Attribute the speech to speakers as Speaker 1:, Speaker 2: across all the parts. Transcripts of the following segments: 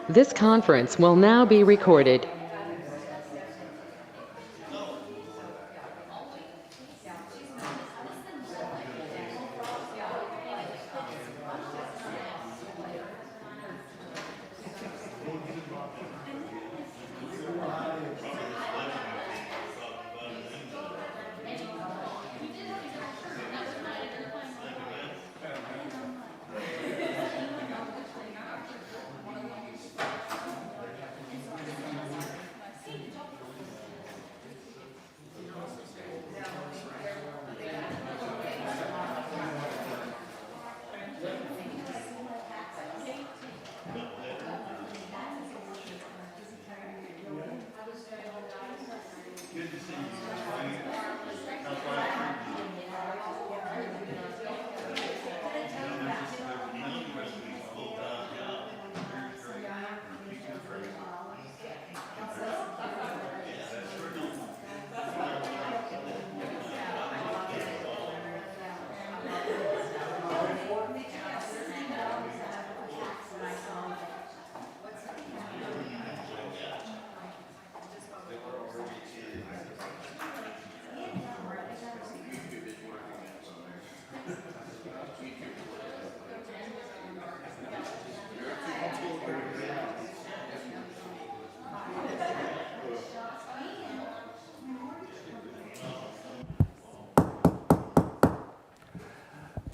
Speaker 1: This conference will now be recorded.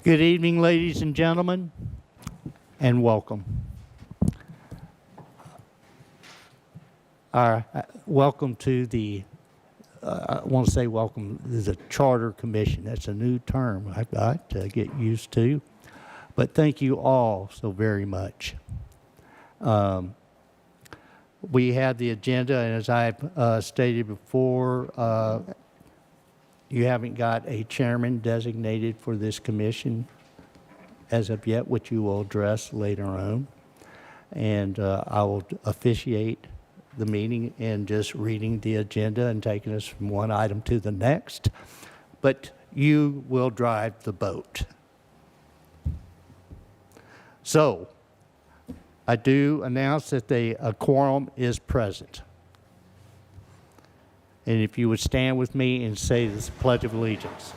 Speaker 2: Good evening, ladies and gentlemen, and welcome. Welcome to the, I want to say welcome to the Charter Commission. That's a new term I've got to get used to, but thank you all so very much. We have the agenda, and as I've stated before, you haven't got a chairman designated for this commission as of yet, which you will address later on. And I will officiate the meeting in just reading the agenda and taking us from one item to the next. But you will drive the boat. So I do announce that a quorum is present. And if you would stand with me and say this Pledge of Allegiance.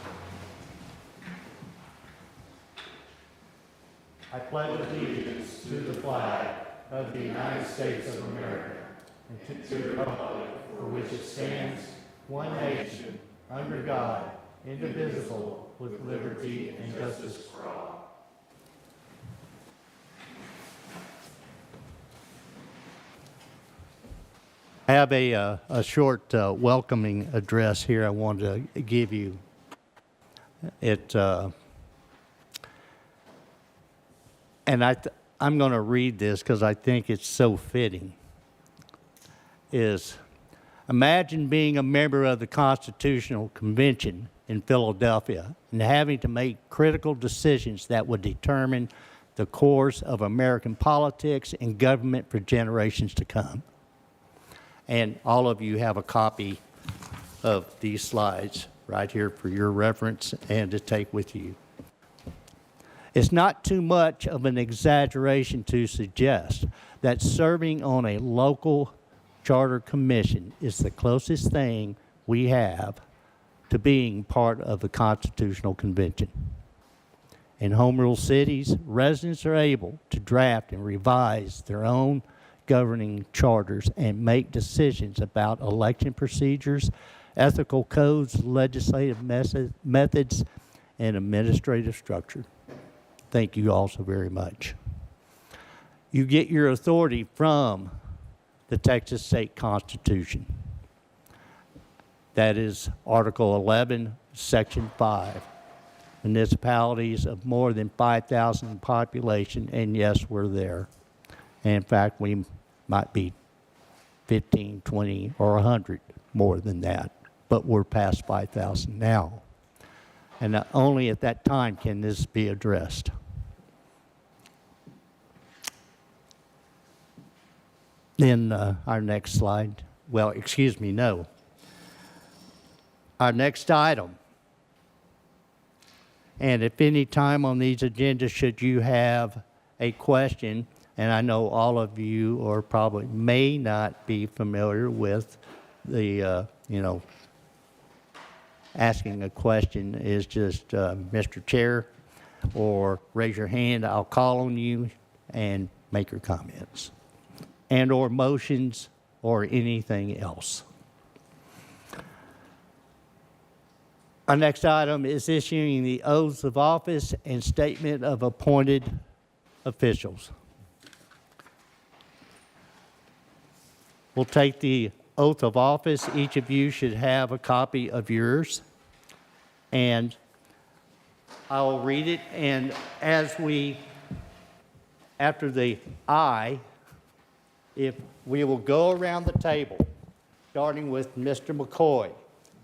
Speaker 2: I pledge allegiance to the flag of the United States of America and to the republic for which it stands, one nation, under God, indivisible, with liberty and justice for all. I have a short welcoming address here I wanted to give you. And I'm going to read this because I think it's so fitting. Imagine being a member of the Constitutional Convention in Philadelphia and having to make critical decisions that would determine the course of American politics and government for generations to come. And all of you have a copy of these slides right here for your reference and to take with you. It's not too much of an exaggeration to suggest that serving on a local charter commission is the closest thing we have to being part of the Constitutional Convention. In home rule cities, residents are able to draft and revise their own governing charters and make decisions about election procedures, ethical codes, legislative methods, and administrative structure. Thank you all so very much. You get your authority from the Texas State Constitution. That is Article 11, Section 5. Municipalities of more than 5,000 in population, and yes, we're there. And in fact, we might be 15, 20, or 100 more than that, but we're past 5,000 now. And only at that time can this be addressed. Then our next slide. Well, excuse me, no. Our next item. And if any time on these agendas should you have a question, And I know all of you or probably may not be familiar with the, asking a question is just, Mr. Chair, or raise your hand, I'll call on you and make your comments, and or motions or anything else. Our next item is issuing the oaths of office and statement of appointed officials. We'll take the oath of office. Each of you should have a copy of yours. And I will read it, and after the I, if we will go around the table, starting with Mr. McCoy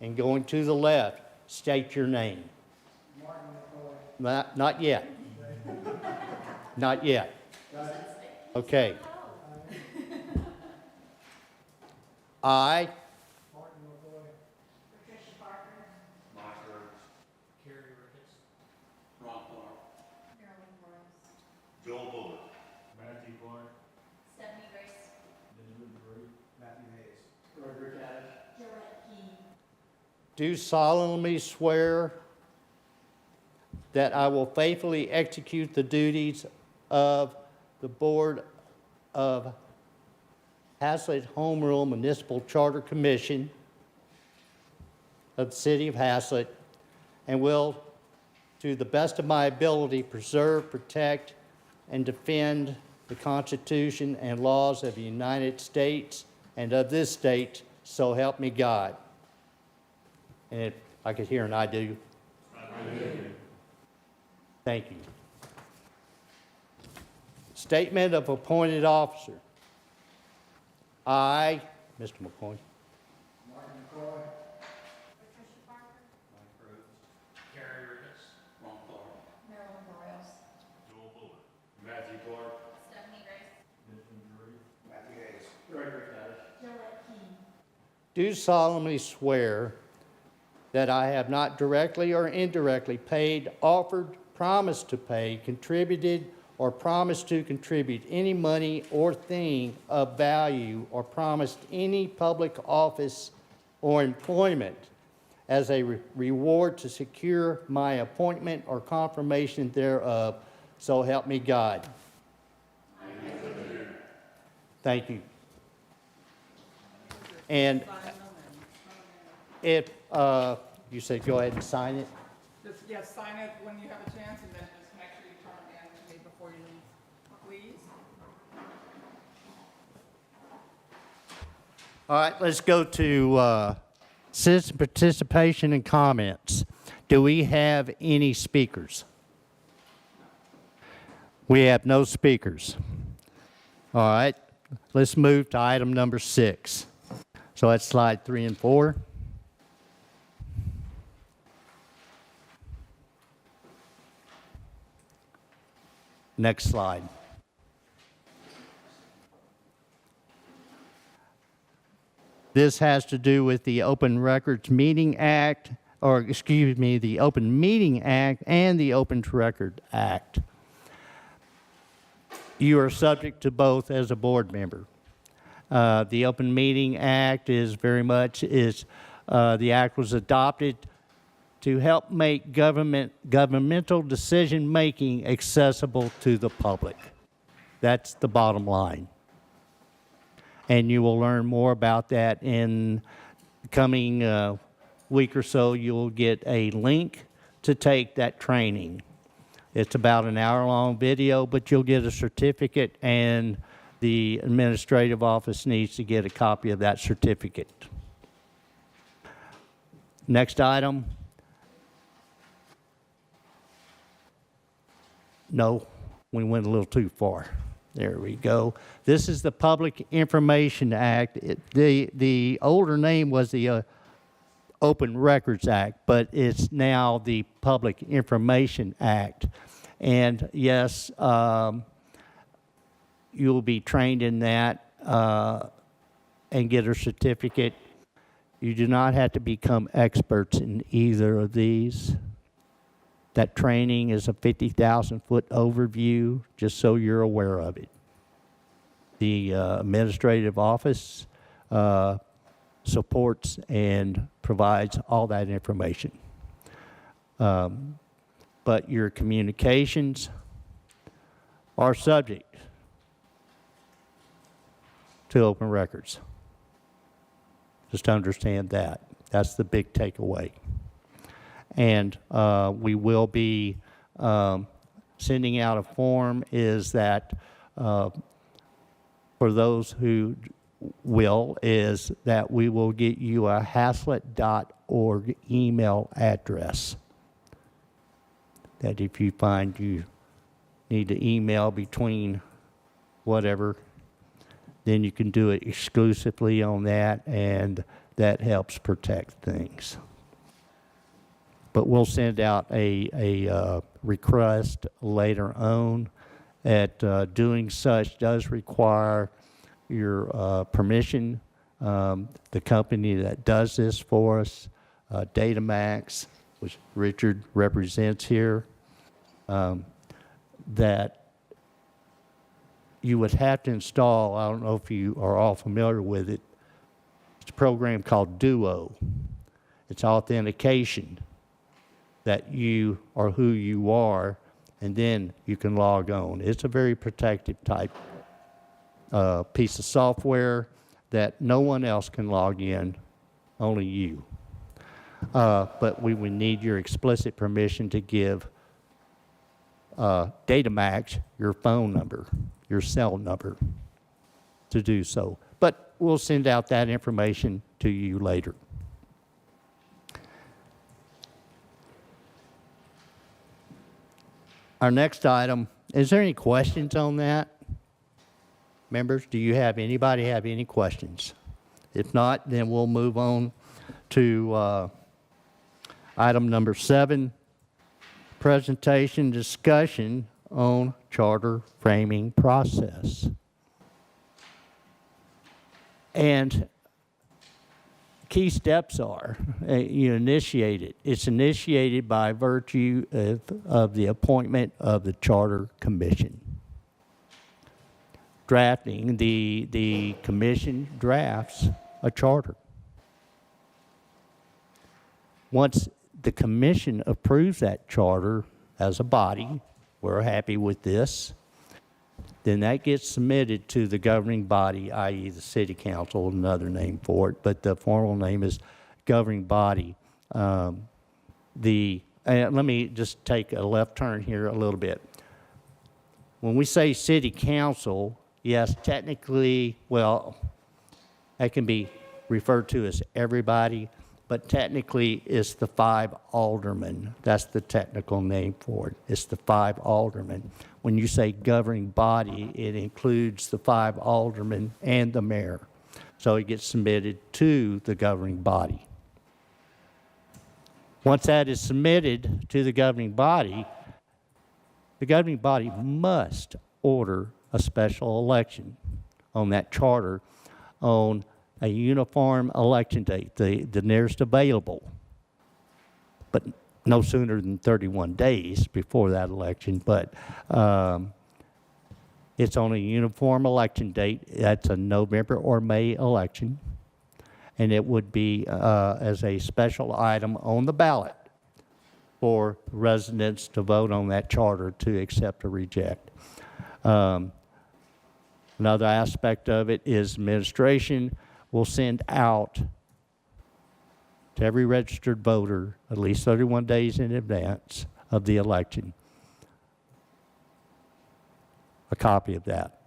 Speaker 2: and going to the left, state your name. Martin McCoy. Not yet. Not yet. Okay. I,
Speaker 3: Martin McCoy. Patricia Parker. Mike Rhodes. Carrie Ricketts. Ron Clark. Marilyn Morris.
Speaker 4: Joel Bullock.
Speaker 3: Matthew Clark.
Speaker 5: Stephanie Grace.
Speaker 3: Benjamin Drew. Matthew Hayes.
Speaker 5: Roger Cash. Gillette Key.
Speaker 2: do solemnly swear that I will faithfully execute the duties of the Board of Haslett Home Rule Municipal Charter Commission of the City of Haslett, and will, to the best of my ability, preserve, protect, and defend the Constitution and laws of the United States and of this state, so help me God. And if I could hear an I do. I do. Thank you. Statement of appointed officer. I, Mr. McCoy.
Speaker 3: Martin McCoy. Patricia Parker. Mike Rhodes. Carrie Ricketts. Ron Clark.
Speaker 5: Marilyn Morris.
Speaker 4: Joel Bullock. Matthew Clark.
Speaker 5: Stephanie Grace.
Speaker 3: Benjamin Drew. Matthew Hayes.
Speaker 5: Roger Cash. Gillette Key.
Speaker 2: Do solemnly swear that I have not directly or indirectly paid, offered, promised to pay, contributed, or promised to contribute any money or thing of value, or promised any public office or employment as a reward to secure my appointment or confirmation thereof, so help me God. Thank you. And if you said go ahead and sign it.
Speaker 6: Just, yes, sign it when you have a chance, and then just make sure you turn it in to me before you leave, please.
Speaker 2: All right, let's go to citizen participation and comments. Do we have any speakers? We have no speakers. All right, let's move to item number 6. So that's slide 3 and 4. Next slide. This has to do with the Open Records Meeting Act, or excuse me, the Open Meeting Act and the Open Record Act. You are subject to both as a board member. The Open Meeting Act is the act was adopted to help make governmental decision-making accessible to the public. That's the bottom line. And you will learn more about that in the coming week or so. You'll get a link to take that training. It's about an hour-long video, but you'll get a certificate, and the administrative office needs to get a copy of that certificate. Next item. No, we went a little too far. There we go. This is the Public Information Act. The older name was the Open Records Act, but it's now the Public Information Act. And yes, you'll be trained in that and get a certificate. You do not have to become experts in either of these. That training is a 50,000-foot overview, just so you're aware of it. the administrative office supports and provides all that information. But your communications are subject to open records. Just understand that. That's the big takeaway. And we will be sending out a form is that for those who will, is that we will get you a Haslett.org email address. That if you find you need to email between whatever, then you can do it exclusively on that, and that helps protect things. But we'll send out a request later on. Doing such does require your permission. The company that does this for us, Datamax, which Richard represents here, that you would have to install. I don't know if you are all familiar with it. It's a program called Duo. It's authentication that you are who you are, and then you can log on. It's a very protective type piece of software that no one else can log in, only you. But we would need your explicit permission to give Datamax your phone number, your cell number, to do so. But we'll send out that information to you later. Our next item, is there any questions on that? Members, do you have, anybody have any questions? If not, then we'll move on to item number 7, presentation discussion on charter framing process. And key steps are, you initiate it. It's initiated by virtue of the appointment of the Charter Commission. Drafting, the commission drafts a charter. Once the commission approves that charter as a body, we're happy with this, then that gets submitted to the governing body, i.e. the city council, another name for it, but the formal name is governing body. Let me just take a left turn here a little bit. When we say city council, yes, technically, well, that can be referred to as everybody, but technically it's the 5 aldermen. That's the technical name for it. It's the 5 aldermen. When you say governing body, it includes the 5 aldermen and the mayor. So it gets submitted to the governing body. Once that is submitted to the governing body must order a special election on that charter on a uniform election date, the nearest available, but no sooner than 31 days before that election. But it's on a uniform election date. That's a November or May election, and it would be as a special item on the ballot for residents to vote on that charter to accept or reject. Another aspect of it is administration will send out to every registered voter at least 31 days in advance of the election a copy of that.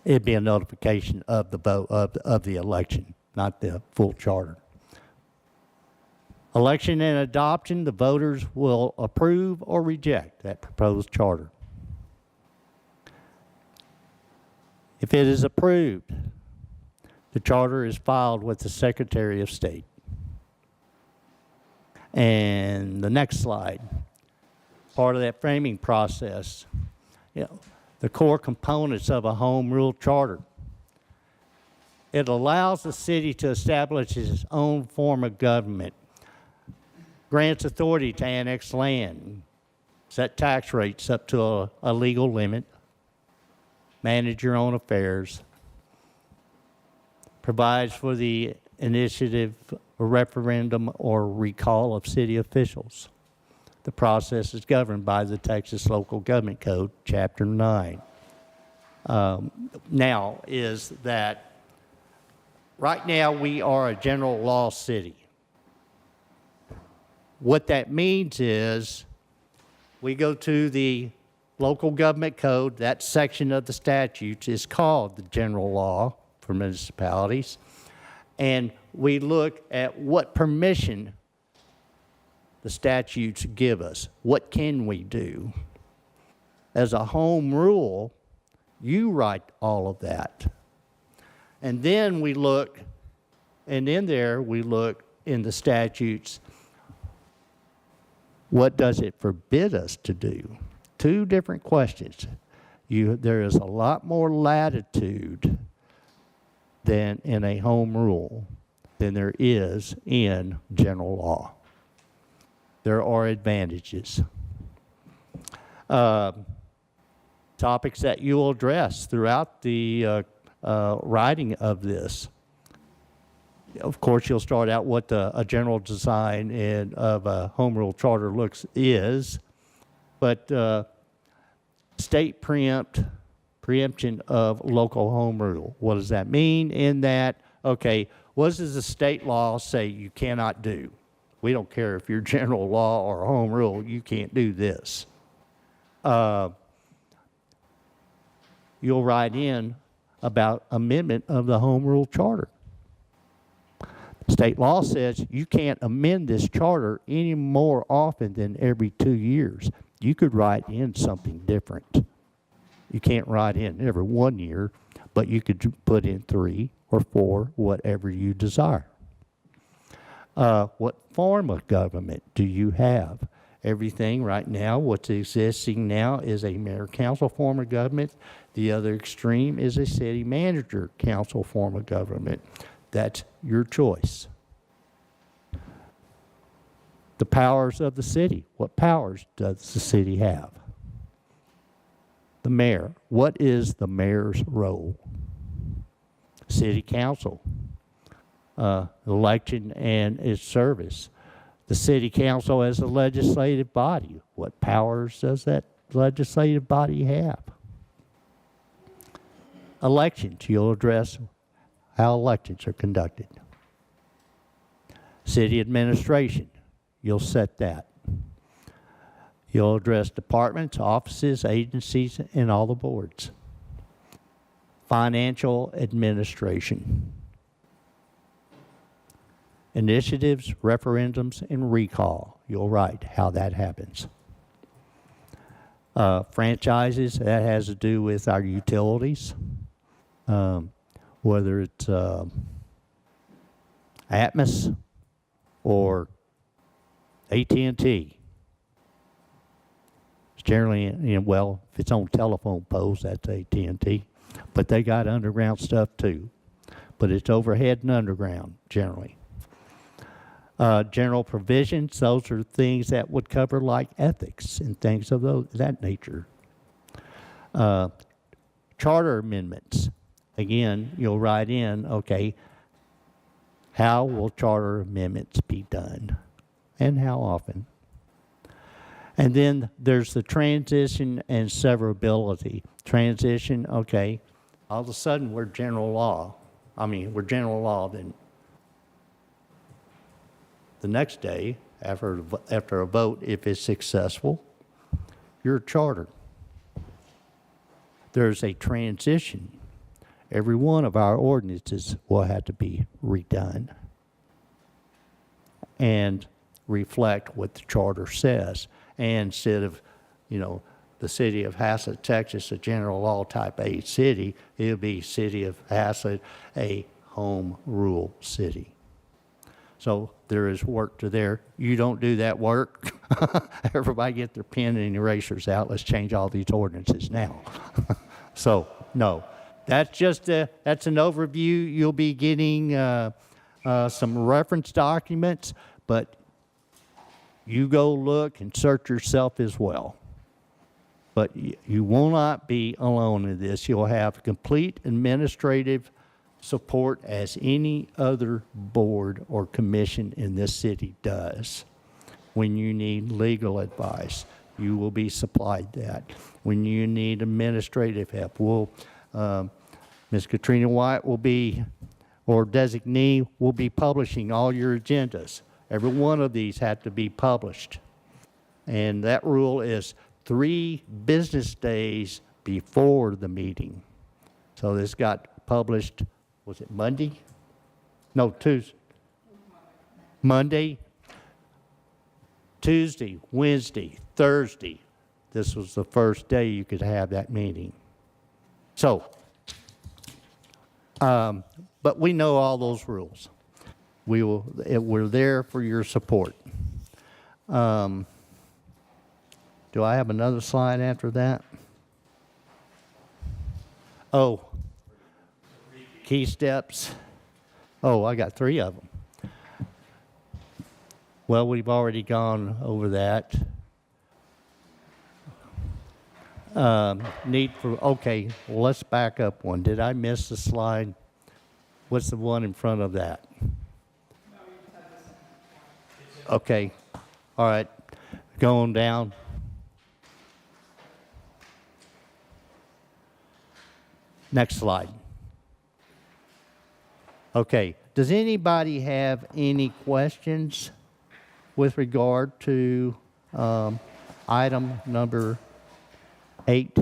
Speaker 2: It'd be a notification of the vote of the election, not the full charter. Election and adoption, the voters will approve or reject that proposed charter. If it is approved, the charter is filed with the Secretary of State. And the next slide, part of that framing process, the core components of a home rule charter. It allows the city to establish its own form of government, grants authority to annex land, set tax rates up to a legal limit, manage your own affairs, provides for the initiative, referendum, or recall of city officials. The process is governed by the Texas Local Government Code, Chapter 9. Now is that right now we are a general law city. What that means is we go to the local government code, that section of the statutes is called the general law for municipalities, and we look at what permission the statutes give us. What can we do? As a home rule, you write all of that. And then we look, and in there we look in the statutes, what does it forbid us to do? Two different questions. There is a lot more latitude than in a home rule than there is in general law. There are advantages. Topics that you will address throughout the writing of this. Of course, you'll start out what a general design of a home rule charter is, but state preemption of local home rule. What does that mean? In that, okay, what does the state law say you cannot do? We don't care if you're general law or home rule, you can't do this. You'll write in about amendment of the home rule charter. State law says you can't amend this charter any more often than every 2 years. You could write in something different. You can't write in every 1 year, but you could put in 3 or 4, whatever you desire. What form of government do you have? Everything right now, what's existing now is a mayor-council form of government. The other extreme is a city manager-council form of government. That's your choice. The powers of the city. What powers does the city have? The mayor. What is the mayor's role? City council. Election and its service. The city council as a legislative body. What powers does that legislative body have? Elections. You'll address how elections are conducted. City administration. You'll set that. You'll address departments, offices, agencies, and all the boards. Financial administration. Initiatives, referendums, and recall. You'll write how that happens. Franchises, that has to do with our utilities. Whether it's Atmos or AT&T. It's generally, well, if it's on telephone poles, that's AT&T. But they got underground stuff too. But it's overhead and underground, generally. General provisions, those are things that would cover like ethics and things of that nature. Charter amendments. Again, you'll write in, okay, how will charter amendments be done and how often? And then there's the transition and severability. Transition, okay, all of a sudden we're general law. We're general law, then the next day, after a vote, if it's successful, you're a charter. There's a transition. Every one of our ordinances will have to be redone and reflect what the charter says. And instead of, the city of Haslett, Texas, a general law type A city, it'll be city of Haslett, a home rule city. So there is work to there. You don't do that work. Everybody get their pen and erasers out. Let's change all these ordinances now. So, no. That's just that's an overview. You'll be getting some reference documents, but you go look and search yourself as well. But you will not be alone in this. You'll have complete administrative support as any other board or commission in this city does. When you need legal advice, you will be supplied that. When you need administrative help, Ms. Katrina White will be, or designee, will be publishing all your agendas. Every one of these had to be published. And that rule is 3 business days before the meeting. So this got published, was it Monday? No, Tuesday. Monday, Tuesday, Wednesday, Thursday. This was the first day you could have that meeting. So, but we know all those rules. We're there for your support. Do I have another slide after that? Oh, key steps. Oh, I got 3 of them. Well, we've already gone over that. Okay, well, let's back up one. Did I miss the slide? What's the one in front of that? Okay, all right, going down. Next slide. Okay, does anybody have any questions with regard to item number 8?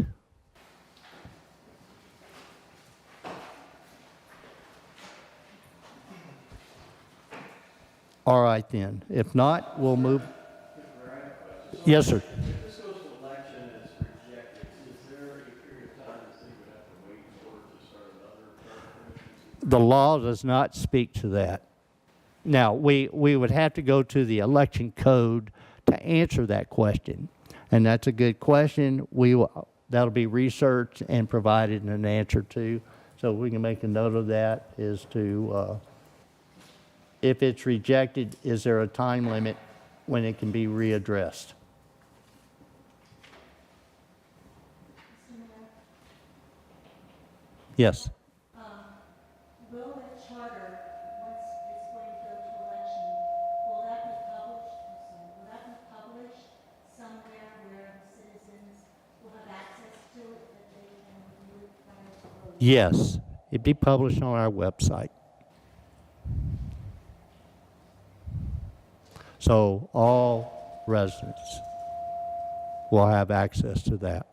Speaker 2: All right then. If not, we'll move. Yes, sir.
Speaker 7: If this goes to election and it's rejected, is there a period of time the city would have to wait in order to start another commission?
Speaker 2: The law does not speak to that. Now, we would have to go to the election code to answer that question. And that's a good question. That'll be researched and provided an answer to. So we can make a note of that as to if it's rejected, is there a time limit when it can be readdressed? Yes.
Speaker 5: Will the charter, once it's going to go to election, will that be published somewhere where the citizens will have access to it, that they can review it prior to voting?
Speaker 2: Yes. It'd be published on our website. So all residents will have access to that.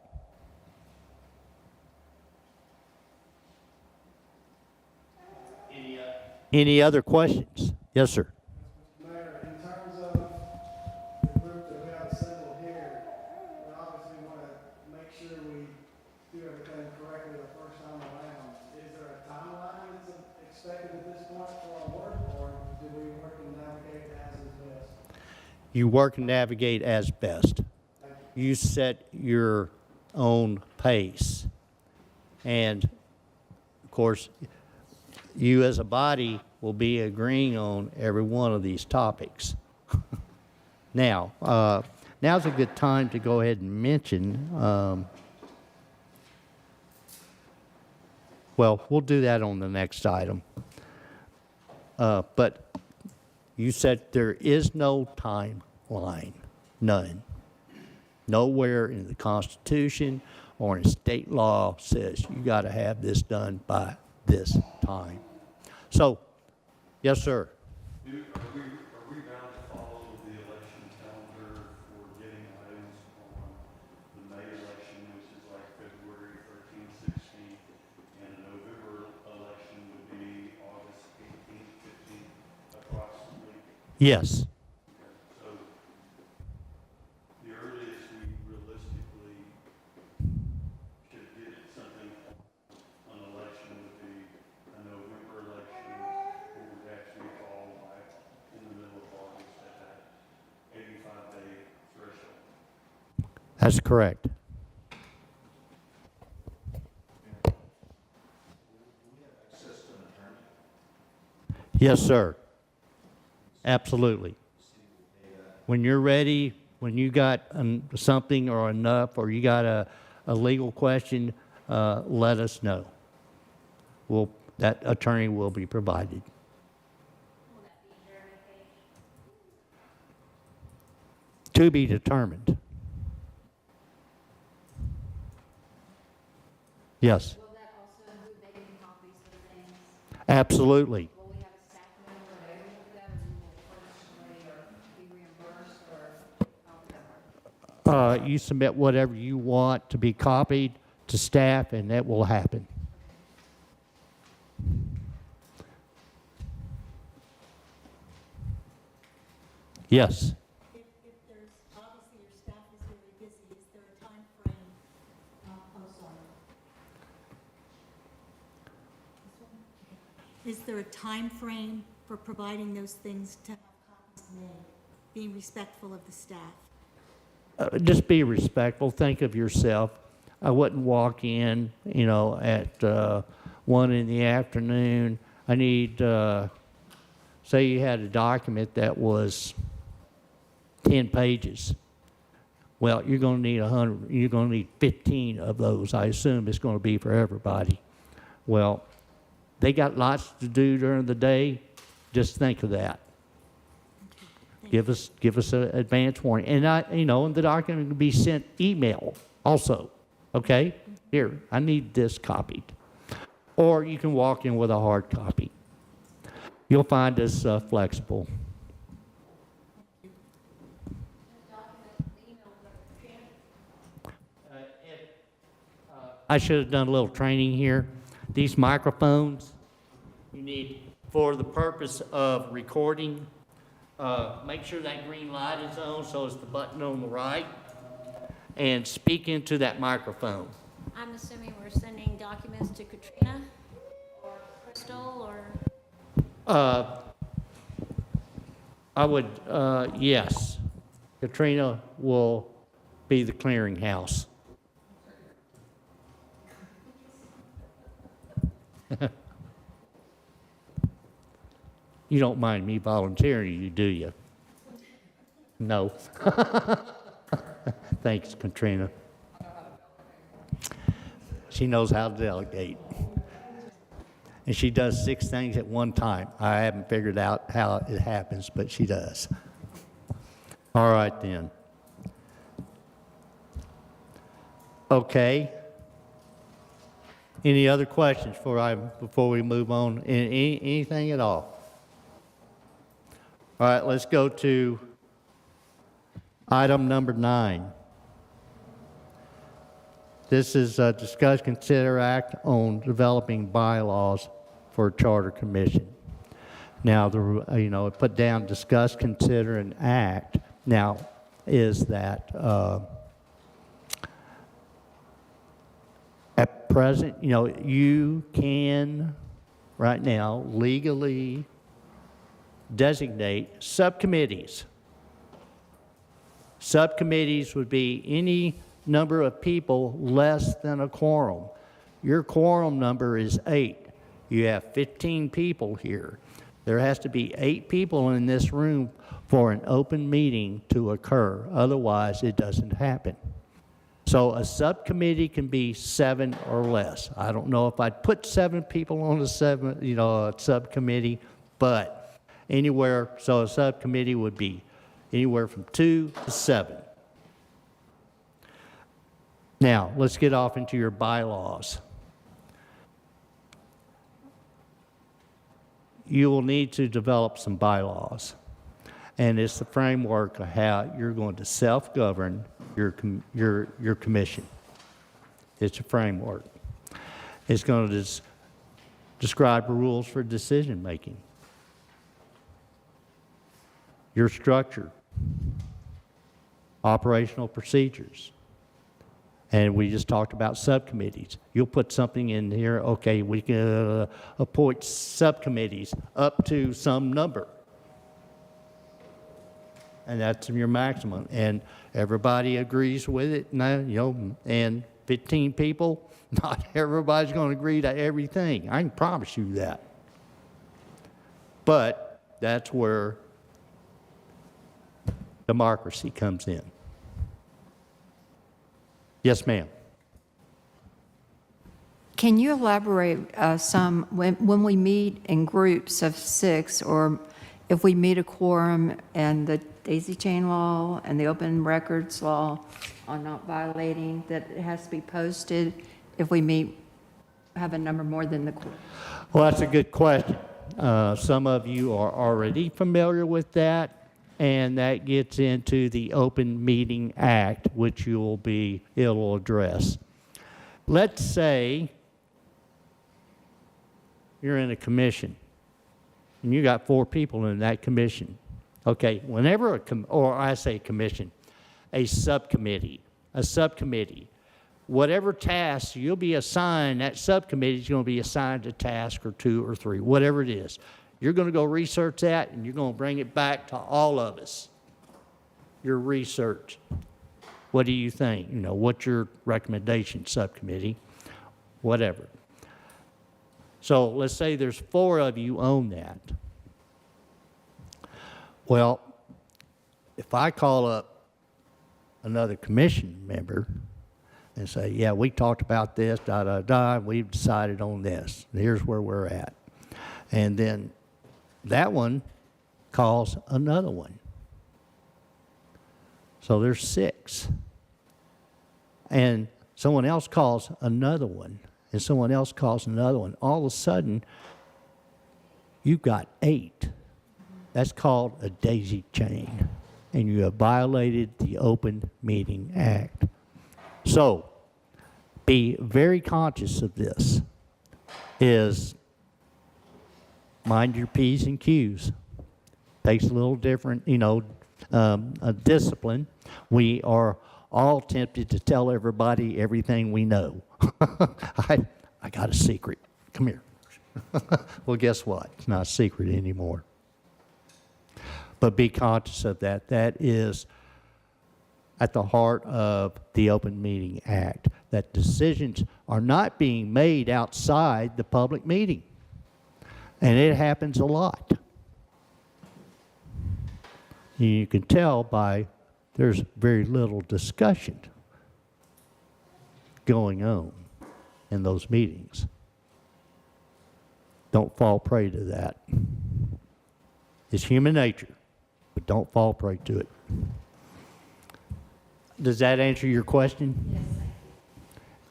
Speaker 2: Any other questions? Yes, sir.
Speaker 8: Mayor, in terms of the group that we have assembled here, we obviously want to make sure we do everything correctly the first time around. Is there a timeline that's expected at this point for our work, or do we work and navigate as is best?
Speaker 2: You work and navigate as best. You set your own pace. And, of course, you as a body will be agreeing on every one of these topics. Now, now's a good time to go ahead and mention, well, we'll do that on the next item. But you said there is no timeline, none. Nowhere in the Constitution or in state law says you got to have this done by this time. So, yes, sir.
Speaker 4: Are we bound to follow the election calendar for getting items on the May election, which is like February 13th, 16th, and the November election would be August 18th, 15th, approximately?
Speaker 2: Yes.
Speaker 4: So the earliest we realistically should get something on election would be a November election, or would actually fall like in the middle of August at that 85-day threshold.
Speaker 2: That's correct. Yes, sir. Absolutely. When you're ready, when you got something or enough, or you got a legal question, let us know. That attorney will be provided.
Speaker 5: Will that be verification?
Speaker 2: To be determined. Yes,
Speaker 9: Will that also include making copies of things?
Speaker 2: absolutely.
Speaker 9: Will we have a staff member available for that, or we will personally be reimbursed, or how will that work?
Speaker 2: You submit whatever you want to be copied to staff, and that will happen. Yes.
Speaker 5: If there's, obviously your staff is really busy, is there a time frame? Oh, sorry. Is there a time frame for providing those things to have copies made, being respectful of the staff?
Speaker 2: Just be respectful. Think of yourself. I wouldn't walk in, at 1 in the afternoon. I need, say you had a document that was 10 pages. Well, you're going to need 100. You're going to need 15 of those. I assume it's going to be for everybody. Well, they got lots to do during the day. Just think of that. Give us an advance warning, and and the document can be sent email also. Okay, here, I need this copied, or you can walk in with a hard copy. You'll find us flexible. I should have done a little training here. These microphones, you need for the purpose of recording. Make sure that green light is on, so it's the button on the right, and speak into that microphone.
Speaker 5: I'm assuming we're sending documents to Katrina or Crystal or?
Speaker 2: I would, yes. Katrina will be the clearinghouse. You don't mind me volunteering, you do you? No. Thanks, Katrina. She knows how to delegate. And she does 6 things at one time. I haven't figured out how it happens, but she does. All right, then. Okay. Any other questions before we move on? Anything at all? All right, let's go to item number 9. This is discuss, consider, act on developing bylaws for a charter commission. Now, it put down discuss, consider, and act. Now, is that at present, you can right now legally designate subcommittees. Subcommittees would be any number of people less than a quorum. Your quorum number is 8. You have 15 people here. There has to be 8 people in this room for an open meeting to occur. Otherwise, it doesn't happen. So a subcommittee can be 7 or less. I don't know if I'd put 7 people on a subcommittee, but anywhere, so a subcommittee would be anywhere from 2 to 7. Now, let's get off into your bylaws. You will need to develop some bylaws. And it's the framework of how you're going to self-govern your commission. It's a framework. It's going to describe rules for decision making. Your structure, operational procedures. And we just talked about subcommittees. You'll put something in here, okay, we can appoint subcommittees up to some number. And that's your maximum. And everybody agrees with it, and 15 people, not everybody's going to agree to everything. I can promise you that. But that's where democracy comes in. Yes, ma'am.
Speaker 9: Can you elaborate some, when we meet in groups of 6, or if we meet a quorum and the daisy chain law and the open records law on not violating, that it has to be posted if we meet, have a number more than the quorum?
Speaker 2: Well, that's a good question. Some of you are already familiar with that, and that gets into the Open Meeting Act, which it'll address. Let's say you're in a commission, and you got 4 people in that commission. Okay, whenever a subcommittee, whatever tasks you'll be assigned, that subcommittee is going to be assigned a task or 2 or 3, whatever it is. You're going to go research that, and you're going to bring it back to all of us. Your research. What do you think? What's your recommendation, subcommittee? Whatever. So let's say there's 4 of you own that. Well, if I call up another commission member and say, yeah, we talked about this, we've decided on this. Here's where we're at. And then that one calls another one. So there's 6. And someone else calls another one, and someone else calls another one. All of a sudden, you've got 8. That's called a daisy chain, and you have violated the Open Meeting Act. So, be very conscious of this. Is mind your P's and Q's. Takes a little different, a discipline. We are all tempted to tell everybody everything we know. I got a secret. Come here. Well, guess what? It's not a secret anymore. But be conscious of that. That is at the heart of the Open Meeting Act, that decisions are not being made outside the public meeting. And it happens a lot. You can tell by there's very little discussion going on in those meetings. Don't fall prey to that. It's human nature, but don't fall prey to it. Does that answer your question? Yes.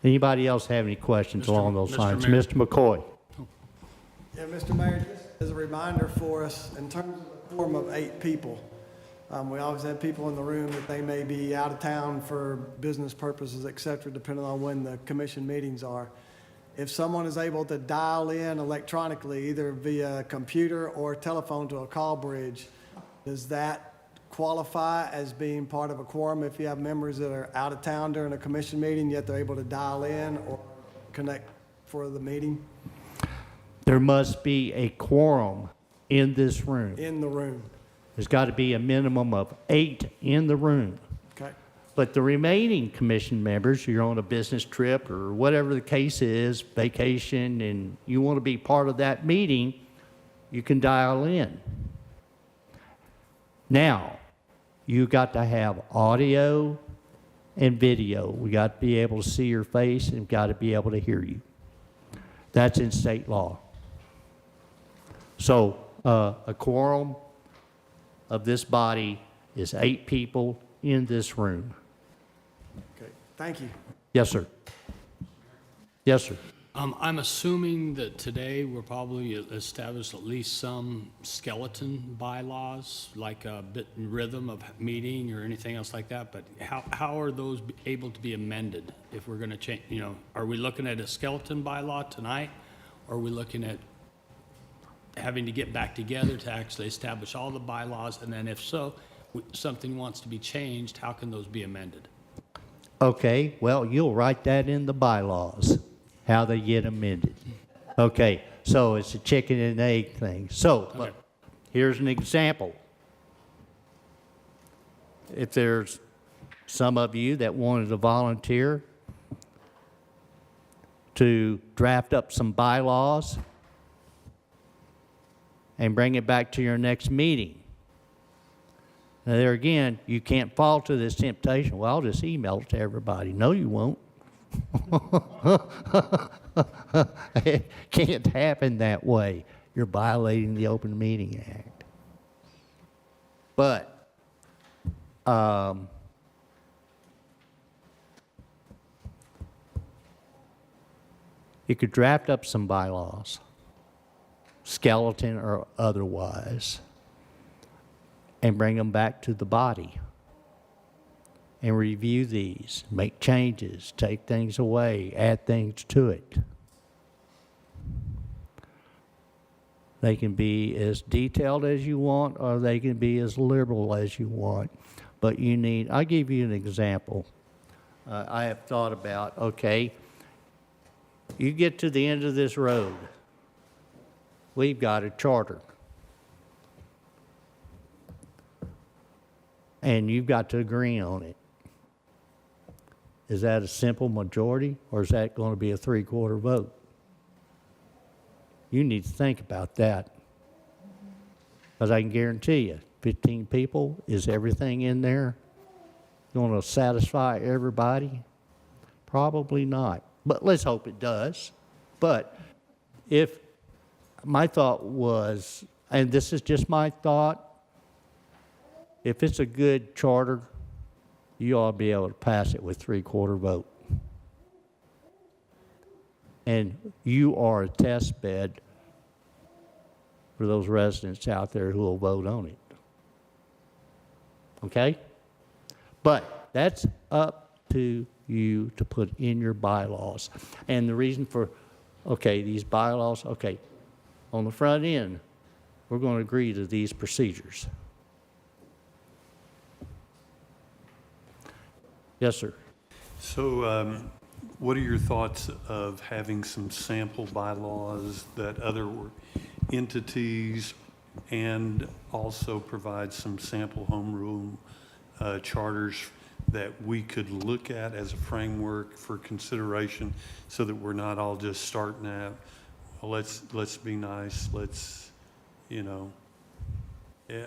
Speaker 2: Anybody else have any questions along those lines? Mr. McCoy.
Speaker 8: Yeah, Mr. Mayor, just as a reminder for us, in terms of a quorum of 8 people, we always have people in the room that they may be out of town for business purposes, et cetera, depending on when the commission meetings are. If someone is able to dial in electronically, either via computer or telephone to a call bridge, does that qualify as being part of a quorum if you have members that are out of town during a commission meeting, yet they're able to dial in or connect for the meeting?
Speaker 2: There must be a quorum in this room.
Speaker 8: In the room.
Speaker 2: There's got to be a minimum of 8 in the room.
Speaker 8: Okay.
Speaker 2: But the remaining commission members, you're on a business trip or whatever the case is, vacation, and you want to be part of that meeting, you can dial in. Now, you got to have audio and video. We got to be able to see your face and got to be able to hear you. That's in state law. So a quorum of this body is 8 people in this room.
Speaker 8: Okay. Thank you.
Speaker 2: Yes, sir. Yes, sir.
Speaker 10: I'm assuming that today we'll probably establish at least some skeleton bylaws, like a bit and rhythm of meeting or anything else like that, but how are those able to be amended if we're going to change, are we looking at a skeleton bylaw tonight, or are we looking at having to get back together to actually establish all the bylaws, and then if so, something wants to be changed, how can those be amended?
Speaker 2: Okay, well, you'll write that in the bylaws, how they get amended. Okay, so it's a chicken and egg thing. So,
Speaker 10: Okay.
Speaker 2: here's an example. If there's some of you that wanted to volunteer to draft up some bylaws and bring it back to your next meeting, Now, there again, you can't fall to this temptation. Well, I'll just email it to everybody. No, you won't. It can't happen that way. You're violating the Open Meeting Act. But you could draft up some bylaws, skeleton or otherwise, and bring them back to the body and review these, make changes, take things away, add things to it. They can be as detailed as you want, or they can be as liberal as you want. But you need, I'll give you an example. I have thought about, okay, you get to the end of this road. We've got a charter. And you've got to agree on it. Is that a simple majority, or is that going to be a 3/4 vote? You need to think about that. Because I can guarantee you, 15 people, is everything in there going to satisfy everybody? Probably not. But let's hope it does. But if my thought was, and this is just my thought, if it's a good charter, you ought to be able to pass it with 3/4 vote. And you are a test bed for those residents out there who will vote on it. Okay? But that's up to you to put in your bylaws. And the reason for, okay, these bylaws, okay, on the front end, we're going to agree to these procedures. Yes, sir.
Speaker 4: So what are your thoughts of having some sample bylaws that other entities, and also provide some sample home rule charters that we could look at as a framework for consideration, so that we're not all just starting at, well, let's be nice, let's, you know,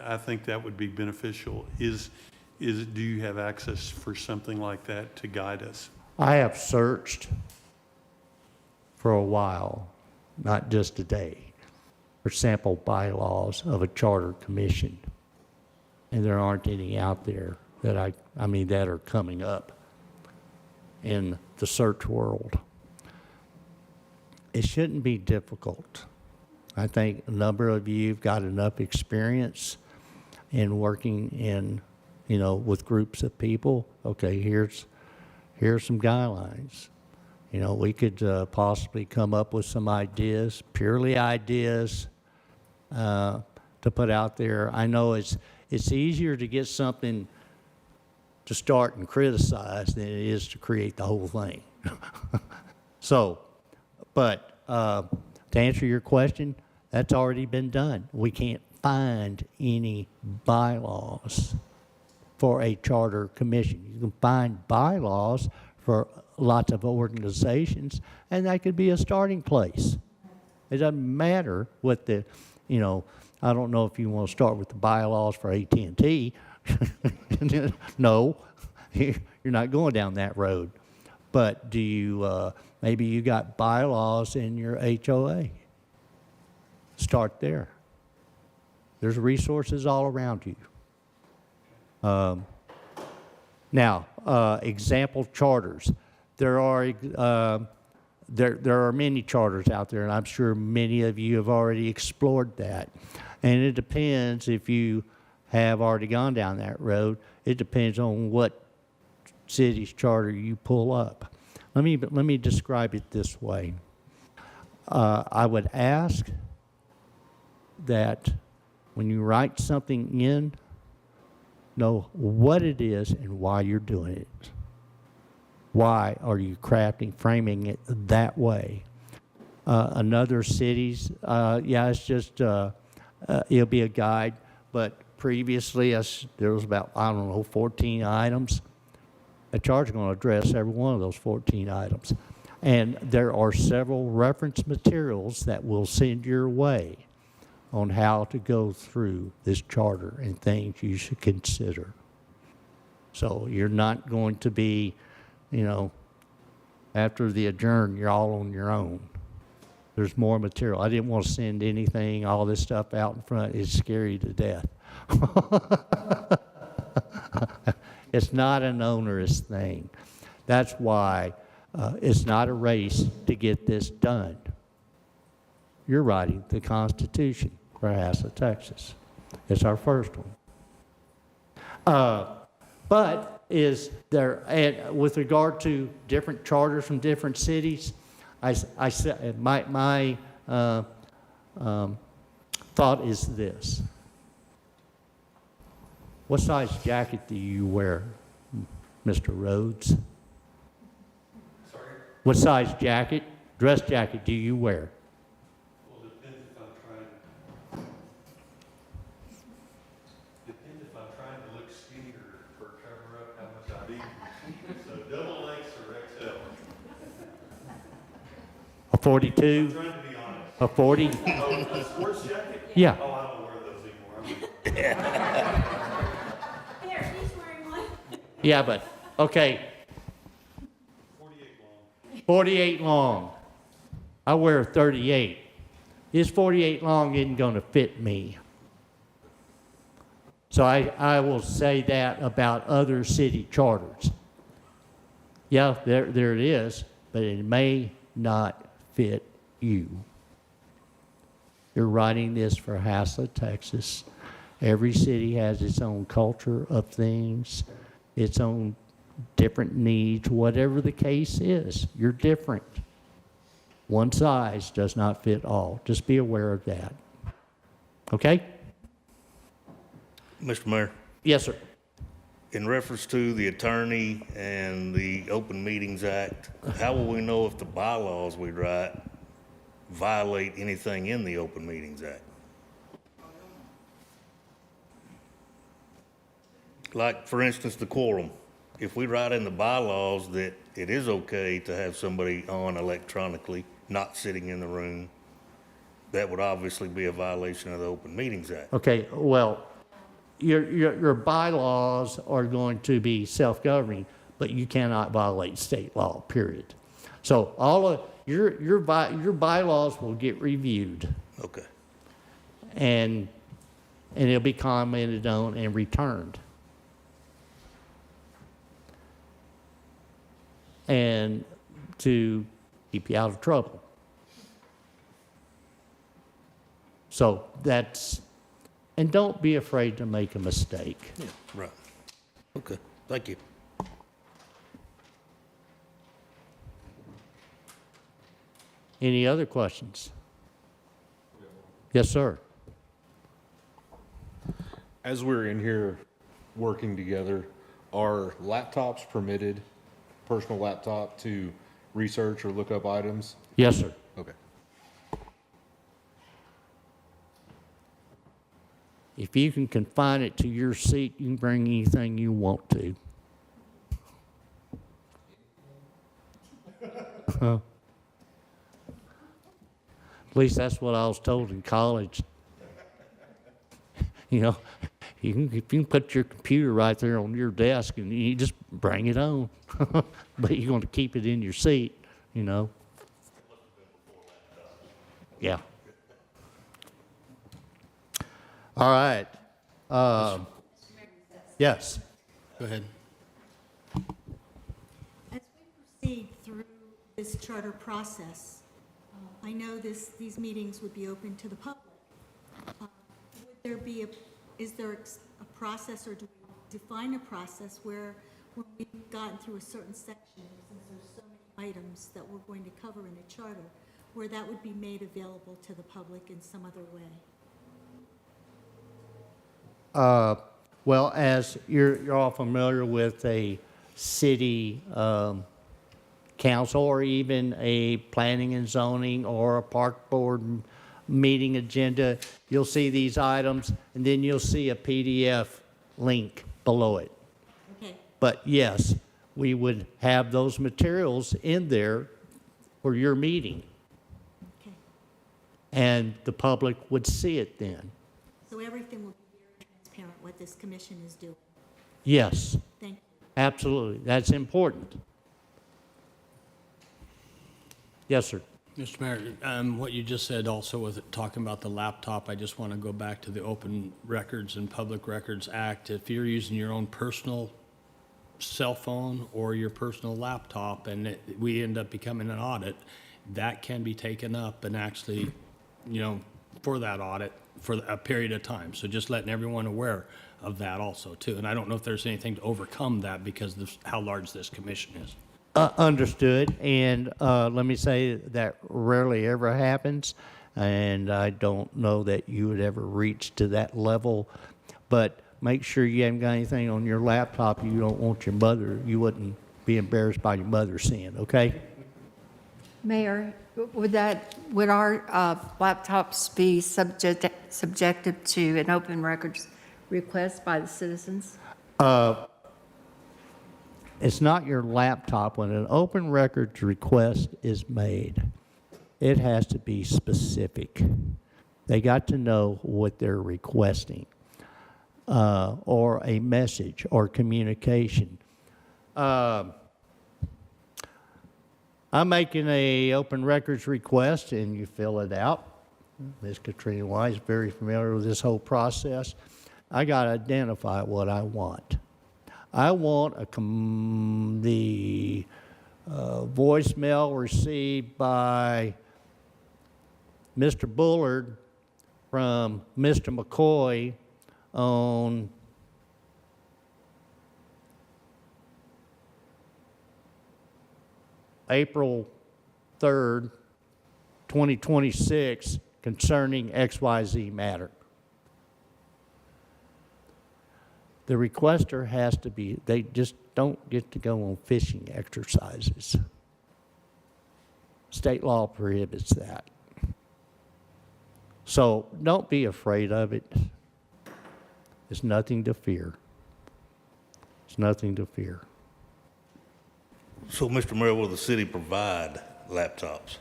Speaker 4: I think that would be beneficial. Do you have access for something like that to guide us?
Speaker 2: I have searched for a while, not just today, for sample bylaws of a charter commission. And there aren't any out there that that are coming up in the search world. It shouldn't be difficult. I think a number of you have got enough experience in working in, with groups of people. Okay, here's some guidelines. We could possibly come up with some ideas, purely ideas, to put out there. I know it's easier to get something to start and criticize than it is to create the whole thing. So, but to answer your question, that's already been done. We can't find any bylaws for a charter commission. You can find bylaws for lots of organizations, and that could be a starting place. It doesn't matter what the, I don't know if you want to start with the bylaws for AT&T. No, you're not going down that road. But do you, maybe you got bylaws in your HOA. Start there. There's resources all around you. Now, example charters. There are many charters out there, and I'm sure many of you have already explored that. And it depends if you have already gone down that road. It depends on what city's charter you pull up. Let me describe it this way. I would ask that when you write something in, know what it is and why you're doing it. Why are you framing it that way? Another cities, it's just, it'll be a guide, but previously there was about, 14 items. A charter is going to address every one of those 14 items. And there are several reference materials that we'll send your way on how to go through this charter and things you should consider. So you're not going to be, you know, after the adjourn, you're all on your own. There's more material. I didn't want to send anything, all this stuff out in front. It's scary to death. It's not an onerous thing. That's why it's not a race to get this done. You're writing the Constitution for Hassel, Texas. It's our first one. But is there, and with regard to different charters from different cities, I said my thought is this. What size jacket do you wear, Mr. Rhodes?
Speaker 4: Sorry?
Speaker 2: What size jacket, dress jacket do you wear?
Speaker 4: Well, depends if I'm trying to look skinnier or cover up how much I've eaten. So double X or XL.
Speaker 2: A 42?
Speaker 4: I'm trying to be honest.
Speaker 2: A 40?
Speaker 4: Oh, a sports jacket?
Speaker 2: Yeah.
Speaker 4: Oh, I don't wear those anymore.
Speaker 5: There, he's wearing one.
Speaker 2: Yeah, but, okay,
Speaker 4: 48 long.
Speaker 2: 48 long. I wear a 38. This 48 long isn't going to fit me. So I will say that about other city charters. Yeah, there it is, but it may not fit you. You're writing this for Hassel, Texas. Every city has its own culture of things, its own different needs, whatever the case is. You're different. One size does not fit all. Just be aware of that. Okay?
Speaker 11: Mr. Mayor,
Speaker 2: Yes, sir.
Speaker 11: in reference to the attorney and the Open Meetings Act, how will we know if the bylaws we write violate anything in the Open Meetings Act? Like, for instance, the quorum. If we write in the bylaws that it is okay to have somebody on electronically, not sitting in the room, that would obviously be a violation of the Open Meetings Act.
Speaker 2: Okay, well, your bylaws are going to be self-governing, but you cannot violate state law, period. So all of your bylaws will get reviewed,
Speaker 11: Okay.
Speaker 2: and it'll be commented on and returned. And to keep you out of trouble. So that's, and don't be afraid to make a mistake.
Speaker 11: Yeah, right. Okay, thank you.
Speaker 2: Any other questions? Yes, sir.
Speaker 12: As we're in here working together, are laptops permitted, personal laptop, to research or look up items?
Speaker 2: Yes, sir.
Speaker 12: Okay.
Speaker 2: If you can confine it to your seat, you can bring anything you want to. At least that's what I was told in college. You know, if you can put your computer right there on your desk and you just bring it on. But you're going to keep it in your seat, you know. Yeah. All right. Yes.
Speaker 10: Go ahead.
Speaker 5: As we proceed through this charter process, I know these meetings would be open to the public. Would there be is there a process, or do we define a process where when we've gotten through a certain section, since there's so many items that we're going to cover in a charter, where that would be made available to the public in some other way?
Speaker 2: Well, as you're all familiar with a city council, or even a planning and zoning or a park board meeting agenda, you'll see these items, and then you'll see a PDF link below it.
Speaker 5: Okay.
Speaker 2: But yes, we would have those materials in there for your meeting.
Speaker 5: Okay.
Speaker 2: and the public would see it then.
Speaker 5: So everything will be very transparent, what this commission is doing.
Speaker 2: Yes,
Speaker 5: Thank you.
Speaker 2: absolutely. That's important. Yes, sir.
Speaker 10: Mr. Mayor, what you just said also with talking about the laptop, I just want to go back to the Open Records and Public Records Act. If you're using your own personal cell phone or your personal laptop and we end up becoming an audit, that can be taken up and actually, for that audit for a period of time. So just letting everyone aware of that also too. And I don't know if there's anything to overcome that because of how large this commission is.
Speaker 2: Understood, and let me say that rarely ever happens, and I don't know that you would ever reach to that level, but make sure you haven't got anything on your laptop you don't want you wouldn't be embarrassed by your mother seeing, okay?
Speaker 9: Mayor, would our laptops be subjected to an open records request by the citizens?
Speaker 2: It's not your laptop. When an open records request is made, it has to be specific. They got to know what they're requesting, or a message or communication. I'm making a open records request, and you fill it out. Ms. Katrina Wise is very familiar with this whole process. I got to identify what I want. I want the voicemail received by Mr. Bullard from Mr. McCoy on April 3rd, 2026, concerning XYZ matter. The requester has to be, they just don't get to go on fishing exercises. State law prohibits that. So don't be afraid of it. There's nothing to fear. There's nothing to fear.
Speaker 11: So, Mr. Mayor, will the city provide laptops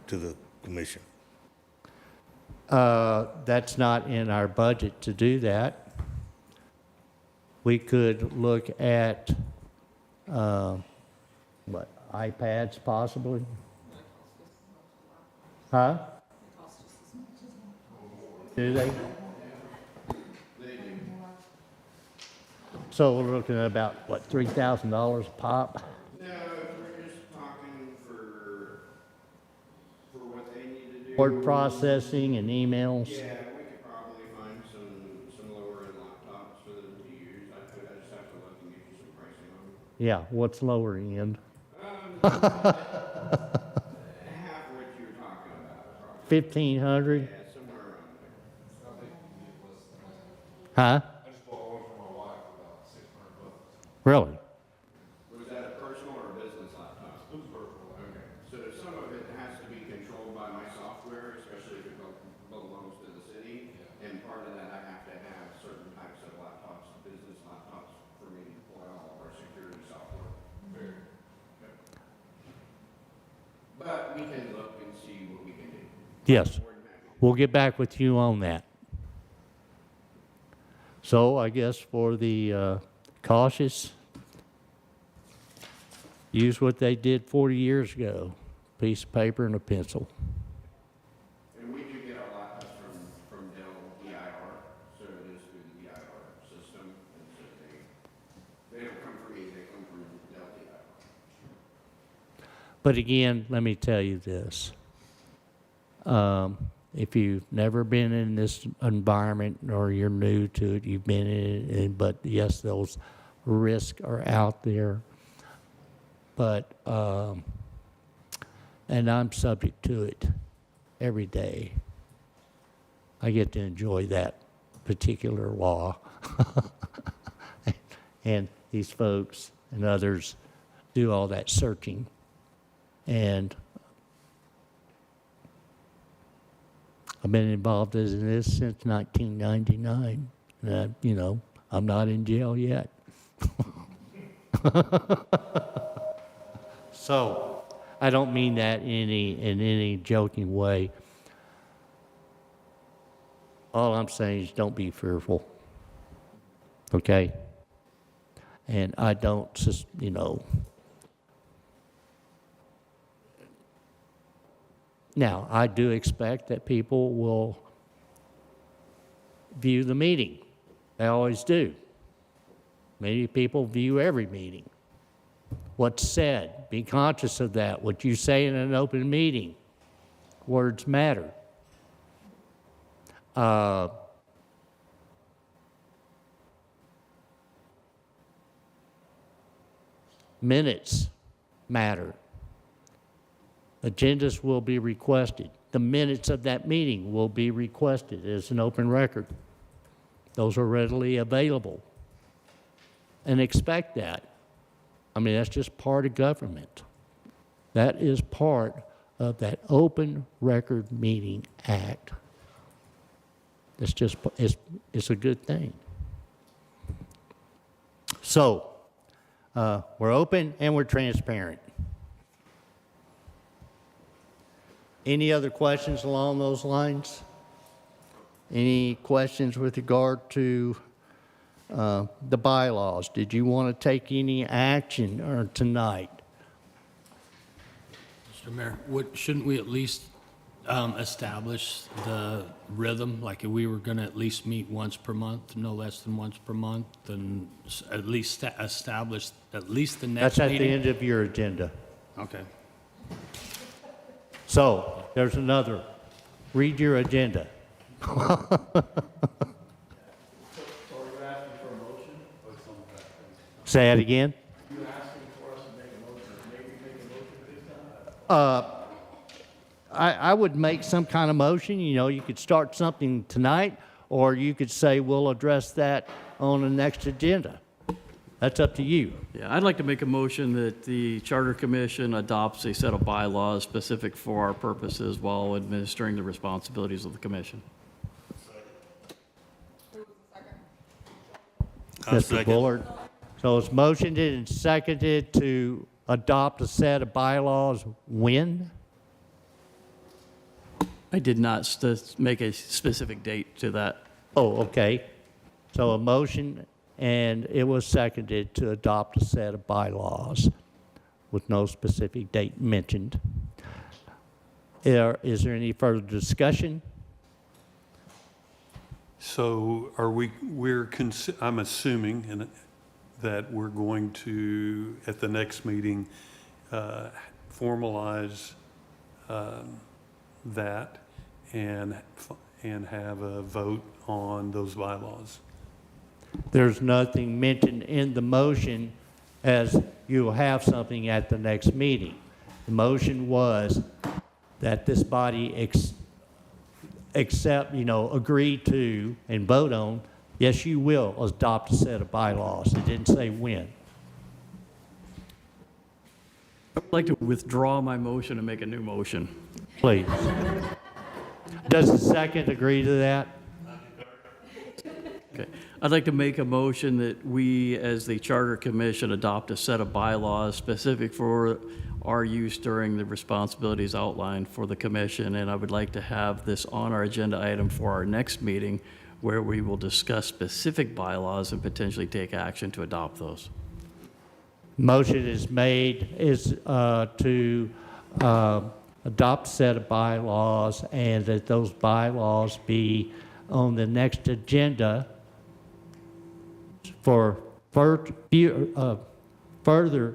Speaker 11: to the commission?
Speaker 2: That's not in our budget to do that. We could look at, iPads possibly? Huh? Do they? So we're looking at about, $3,000 a pop?
Speaker 7: No, we're just talking for what they need to do.
Speaker 2: Word processing and emails?
Speaker 7: Yeah, we could probably find some lower-end laptops for them to use. I just have to look and get you some pricing on them.
Speaker 2: Yeah, what's lower end?
Speaker 7: Half of what you were talking about, probably.
Speaker 2: 1,500?
Speaker 7: Yeah, somewhere around there.
Speaker 2: Huh?
Speaker 12: I just bought one for my wife for about $600.
Speaker 2: Really?
Speaker 7: Was that a personal or a business laptop?
Speaker 12: It was personal.
Speaker 7: Okay, so some of it has to be controlled by my software, especially if it belongs to the city. And part of that, I have to have certain types of laptops, business laptops, for me to deploy all of our security software.
Speaker 12: Fair.
Speaker 7: But we can look and see what we can do.
Speaker 2: Yes.
Speaker 7: More than happy.
Speaker 2: We'll get back with you on that. So I guess for the cautious, use what they did 40 years ago, piece of paper and a pencil.
Speaker 7: And we do get our laptops from Dell EIR, so it is through the EIR system. And so they don't come from me, they come from Dell EIR.
Speaker 2: But again, let me tell you this. If you've never been in this environment or you're new to it, you've been in it, but yes, those risks are out there. But, and I'm subject to it every day. I get to enjoy that particular law. And these folks and others do all that searching. And I've been involved in this since 1999. And I'm not in jail yet. So I don't mean that in any joking way. All I'm saying is don't be fearful. Okay? And I don't just, Now, I do expect that people will view the meeting. They always do. Many people view every meeting. What's said, be conscious of that. What you say in an open meeting, words matter. Minutes matter. Agendas will be requested. The minutes of that meeting will be requested as an open record. Those are readily available. And expect that. I mean, that's just part of government. That is part of that Open Record Meeting Act. It's just, it's a good thing. So, we're open and we're transparent. Any other questions along those lines? Any questions with regard to the bylaws? Did you want to take any action tonight?
Speaker 10: Mr. Mayor, shouldn't we at least establish the rhythm? Like if we were going to at least meet once per month, no less than once per month, and at least establish at least the next
Speaker 2: That's at
Speaker 10: meeting?
Speaker 2: the end of your agenda.
Speaker 10: Okay.
Speaker 2: So, there's another. Read your agenda. Say it again.
Speaker 8: You asking for us to make a motion, maybe make a motion for this time?
Speaker 2: I would make some kind of motion. You could start something tonight, or you could say we'll address that on the next agenda. That's up to you.
Speaker 13: Yeah, I'd like to make a motion that the Charter Commission adopts a set of bylaws specific for our purposes while administering the responsibilities of the commission.
Speaker 2: Mr. Bullard. So it's motioned and seconded to adopt a set of bylaws when?
Speaker 13: I did not make a specific date to that.
Speaker 2: Oh, okay. So a motion and it was seconded to adopt a set of bylaws with no specific date mentioned. Is there any further discussion?
Speaker 4: So I'm assuming that we're going to, at the next meeting, formalize that and have a vote on those bylaws.
Speaker 2: There's nothing mentioned in the motion as you'll have something at the next meeting. The motion was that this body agree to and vote on, yes, you will adopt a set of bylaws. It didn't say when.
Speaker 13: I'd like to withdraw my motion and make a new motion.
Speaker 2: Please. Does the second agree to that?
Speaker 13: Okay. I'd like to make a motion that we, as the Charter Commission, adopt a set of bylaws specific for our use during the responsibilities outlined for the commission, and I would like to have this on our agenda item for our next meeting where we will discuss specific bylaws and potentially take action to adopt those.
Speaker 2: Motion is made to adopt a set of bylaws and that those bylaws be on the next agenda for further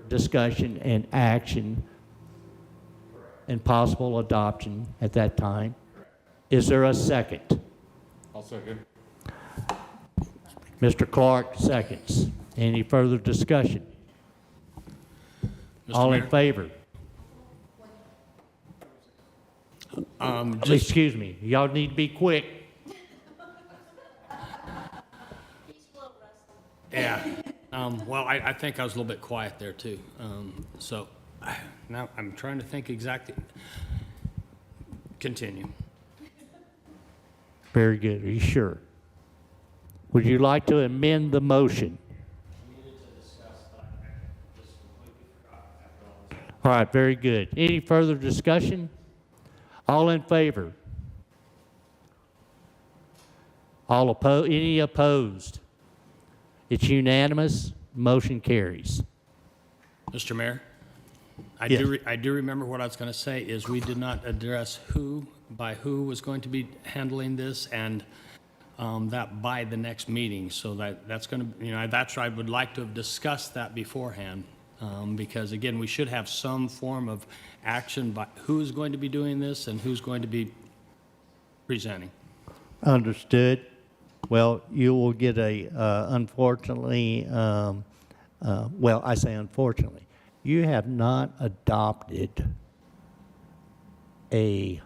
Speaker 2: discussion and action and possible adoption at that time. Is there a second?
Speaker 12: I'll second.
Speaker 2: Mr. Clark seconds. Any further discussion?
Speaker 10: Mr.
Speaker 2: All
Speaker 10: Mayor?
Speaker 2: in favor? Excuse me, y'all need to be quick.
Speaker 10: Yeah. Well, I think I was a little bit quiet there too. So now I'm trying to think exactly. Continue.
Speaker 2: Very good. Are you sure? Would you like to amend the motion? All right, very good. Any further discussion? All in favor? Any opposed? It's unanimous, motion carries.
Speaker 10: Mr. Mayor? I
Speaker 2: Yes.
Speaker 10: do remember what I was going to say is we did not address who was going to be handling this and that by the next meeting. So that's going to, that's why I would like to have discussed that beforehand. Because again, we should have some form of action by who's going to be doing this and who's going to be presenting.
Speaker 2: Understood. Well, you will get unfortunately, well, I say unfortunately, you have not adopted a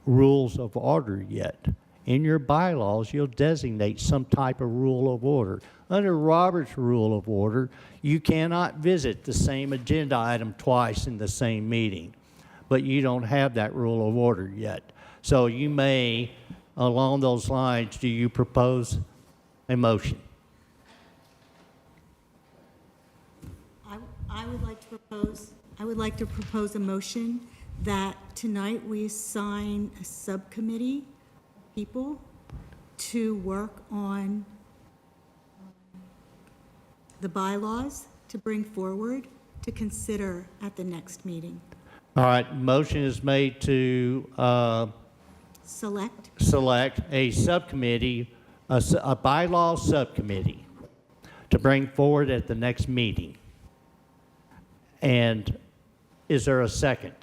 Speaker 2: rules of order yet. In your bylaws, you'll designate some type of rule of order. Under Robert's Rule of Order, you cannot visit the same agenda item twice in the same meeting, but you don't have that rule of order yet. So you may, along those lines, do you propose a motion?
Speaker 5: I would like to propose a motion that tonight we assign a subcommittee of people to work on the bylaws to bring forward to consider at the next meeting.
Speaker 2: All right, motion is made to select a subcommittee, a bylaw subcommittee to bring forward at the next meeting. And is there a second?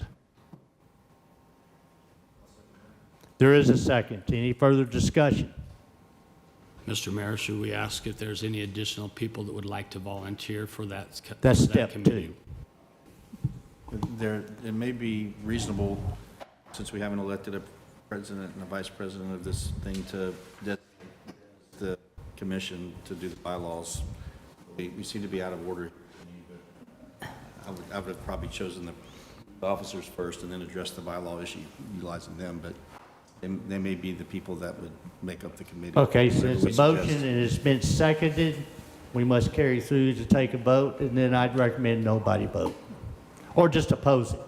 Speaker 2: There is a second. Any further discussion?
Speaker 10: Mr. Mayor, should we ask if there's any additional people that would like to volunteer for that?
Speaker 2: That's
Speaker 10: for that
Speaker 2: step
Speaker 10: committee?
Speaker 2: 2.
Speaker 14: It may be reasonable, since we haven't elected a president and a vice president of this thing, to designate the commission to do the bylaws. We seem to be out of order. I would have probably chosen the officers first and then address the bylaw issue utilizing them, but they may be the people that would make up the committee.
Speaker 2: Okay, since the motion and it's been seconded, we must carry through to take a vote, and then I'd recommend nobody vote. Or just oppose it.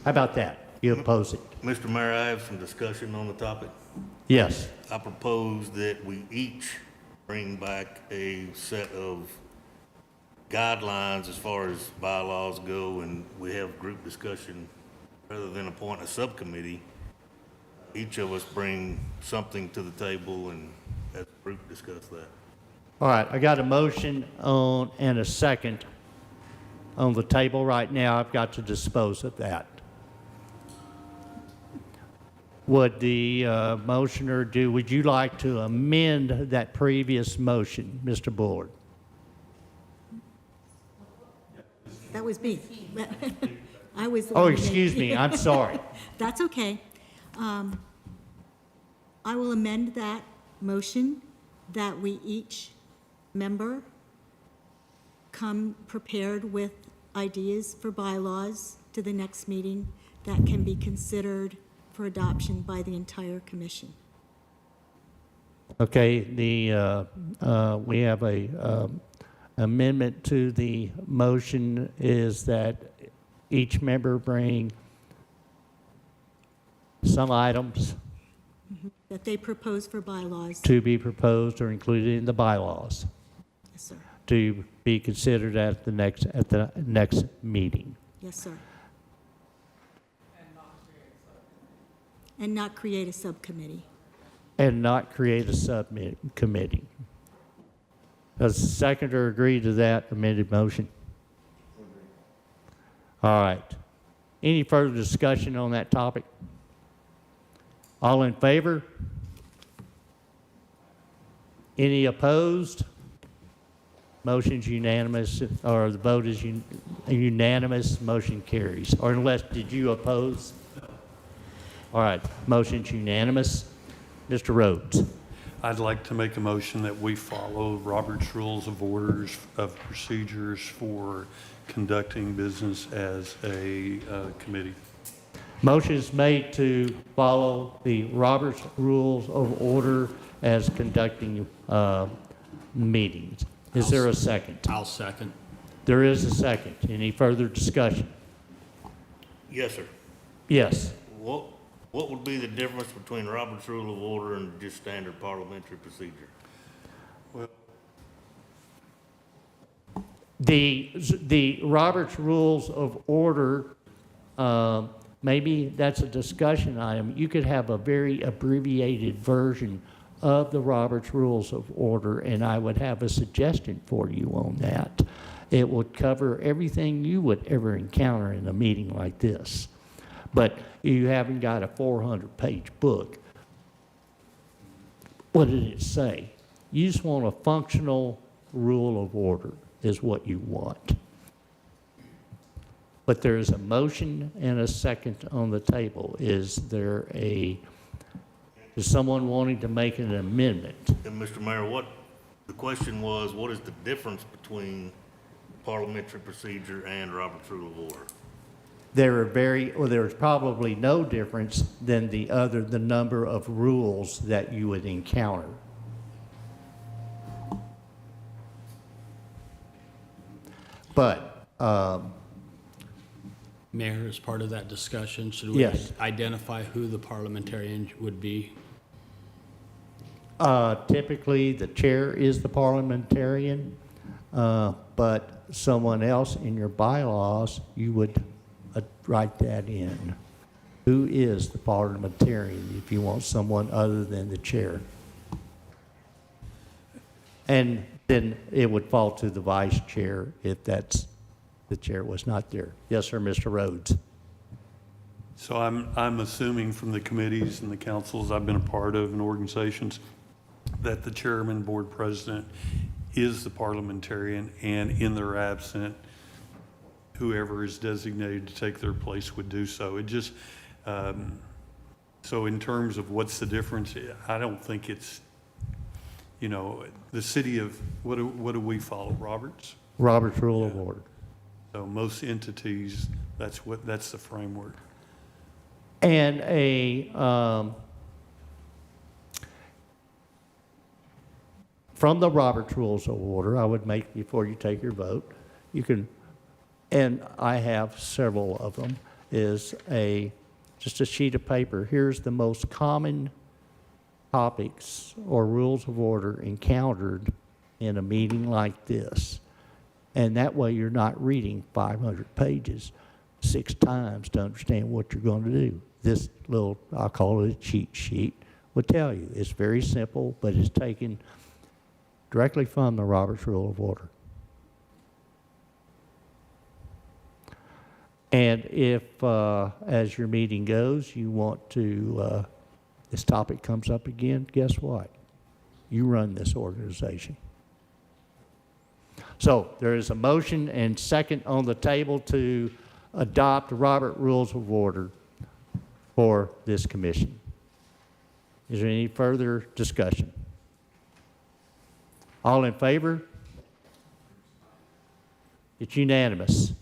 Speaker 2: How about that? You oppose it?
Speaker 11: Mr. Mayor, I have some discussion on the topic.
Speaker 2: Yes.
Speaker 11: I propose that we each bring back a set of guidelines as far as bylaws go, and we have group discussion rather than appoint a subcommittee. Each of us bring something to the table and as a group discuss that.
Speaker 2: All right, I got a motion on and a second on the table right now. I've got to dispose of that. Would the motioner would you like to amend that previous motion, Mr. Bullard?
Speaker 5: That was me. I was the
Speaker 2: Oh,
Speaker 5: one who
Speaker 2: excuse
Speaker 5: made-
Speaker 2: me, I'm sorry.
Speaker 5: That's okay. I will amend that motion that we each member come prepared with ideas for bylaws to the next meeting that can be considered for adoption by the entire commission.
Speaker 2: Okay, we have a amendment to the motion is that each member bring some items
Speaker 5: That they propose for bylaws.
Speaker 2: to be proposed or included in the bylaws
Speaker 5: Yes, sir.
Speaker 2: to be considered at the next meeting.
Speaker 5: Yes, sir. And not create a subcommittee.
Speaker 2: And not create a subcommittee. Does the seconder agree to that amended motion? All right. Any further discussion on that topic? All in favor? Any opposed? Motion's unanimous, or the vote is unanimous, motion carries. Or unless, did you oppose? All right, motion's unanimous. Mr. Rhodes.
Speaker 4: I'd like to make a motion that we follow Robert's Rules of Orders of Procedures for conducting business as a committee.
Speaker 2: Motion is made to follow the Robert's Rules of Order as conducting meetings. Is there a second?
Speaker 10: I'll second.
Speaker 2: There is a second. Any further discussion?
Speaker 11: Yes, sir.
Speaker 2: Yes.
Speaker 11: What What would be the difference between Robert's Rule of Order and just standard parliamentary procedure?
Speaker 2: The Robert's Rules of Order, maybe that's a discussion item. You could have a very abbreviated version of the Robert's Rules of Order, and I would have a suggestion for you on that. It would cover everything you would ever encounter in a meeting like this. But you haven't got a 400-page book. What did it say? You just want a functional rule of order is what you want. But there is a motion and a second on the table. Is someone wanting to make an amendment?
Speaker 11: And Mr. Mayor, the question was, what is the difference between parliamentary procedure and Robert's Rule of Order?
Speaker 2: There's probably no difference than the number of rules that you would encounter. But,
Speaker 10: Mayor, as part of that discussion, should we
Speaker 2: Yes.
Speaker 10: identify who the parliamentarian would be?
Speaker 2: typically the chair is the parliamentarian, but someone else in your bylaws, you would write that in. Who is the parliamentarian if you want someone other than the chair? And then it would fall to the vice chair if the chair was not there. Yes, sir, Mr. Rhodes.
Speaker 4: So I'm assuming from the committees and the councils I've been a part of and organizations that the chairman, board president is the parliamentarian, and in their absent, whoever is designated to take their place would do so. It just, so in terms of what's the difference, I don't think it's, you know, the city of, what do we follow, Roberts?
Speaker 2: Robert's Rule of Order.
Speaker 4: So most entities, that's the framework.
Speaker 2: And from the Robert's Rules of Order, I would make, before you take your vote, you can, and I have several of them, is just a sheet of paper. Here's the most common topics or rules of order encountered in a meeting like this. And that way you're not reading 500 pages 6 times to understand what you're going to do. This little, I'll call it a cheat sheet, will tell you. It's very simple, but it's taken directly from the Robert's Rule of Order. And if, as your meeting goes, you want to, this topic comes up again, guess what? You run this organization. So there is a motion and second on the table to adopt Robert Rules of Order for this commission. Is there any further discussion? All in favor? It's unanimous.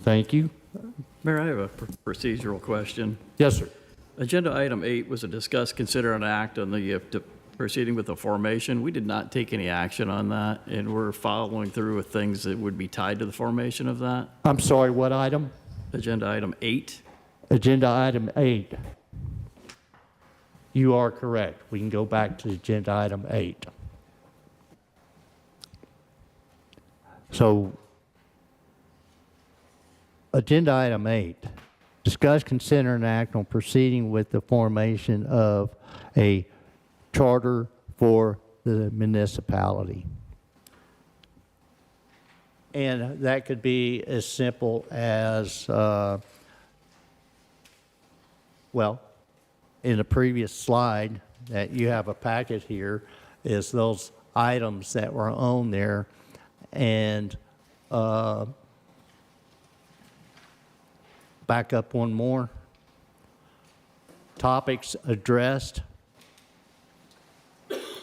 Speaker 2: Thank you.
Speaker 13: Mayor, I have a procedural question.
Speaker 2: Yes, sir.
Speaker 13: Agenda item 8 was a discuss, consider, and act on the proceeding with the formation. We did not take any action on that, and we're following through with things that would be tied to the formation of that.
Speaker 2: I'm sorry, what item?
Speaker 13: Agenda item 8.
Speaker 2: Agenda item 8. You are correct. We can go back to agenda item 8. So, agenda item 8, discuss, consider, and act on proceeding with the formation of a charter for the municipality. And that could be as simple as, well, in the previous slide that you have a packet here is those items that were on there, and back up one more. Topics addressed,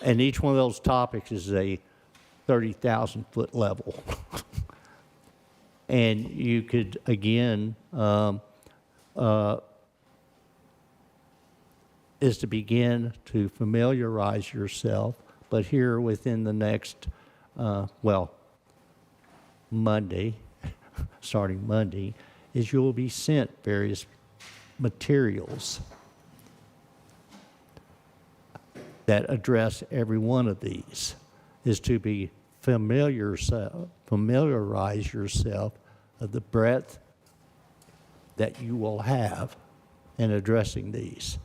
Speaker 2: and each one of those topics is a 30,000-foot level. And you could, again, is to begin to familiarize yourself, but here within the next, Monday, starting Monday, is you'll be sent various materials that address every one of these is to be familiarize yourself of the breadth that you will have in addressing these.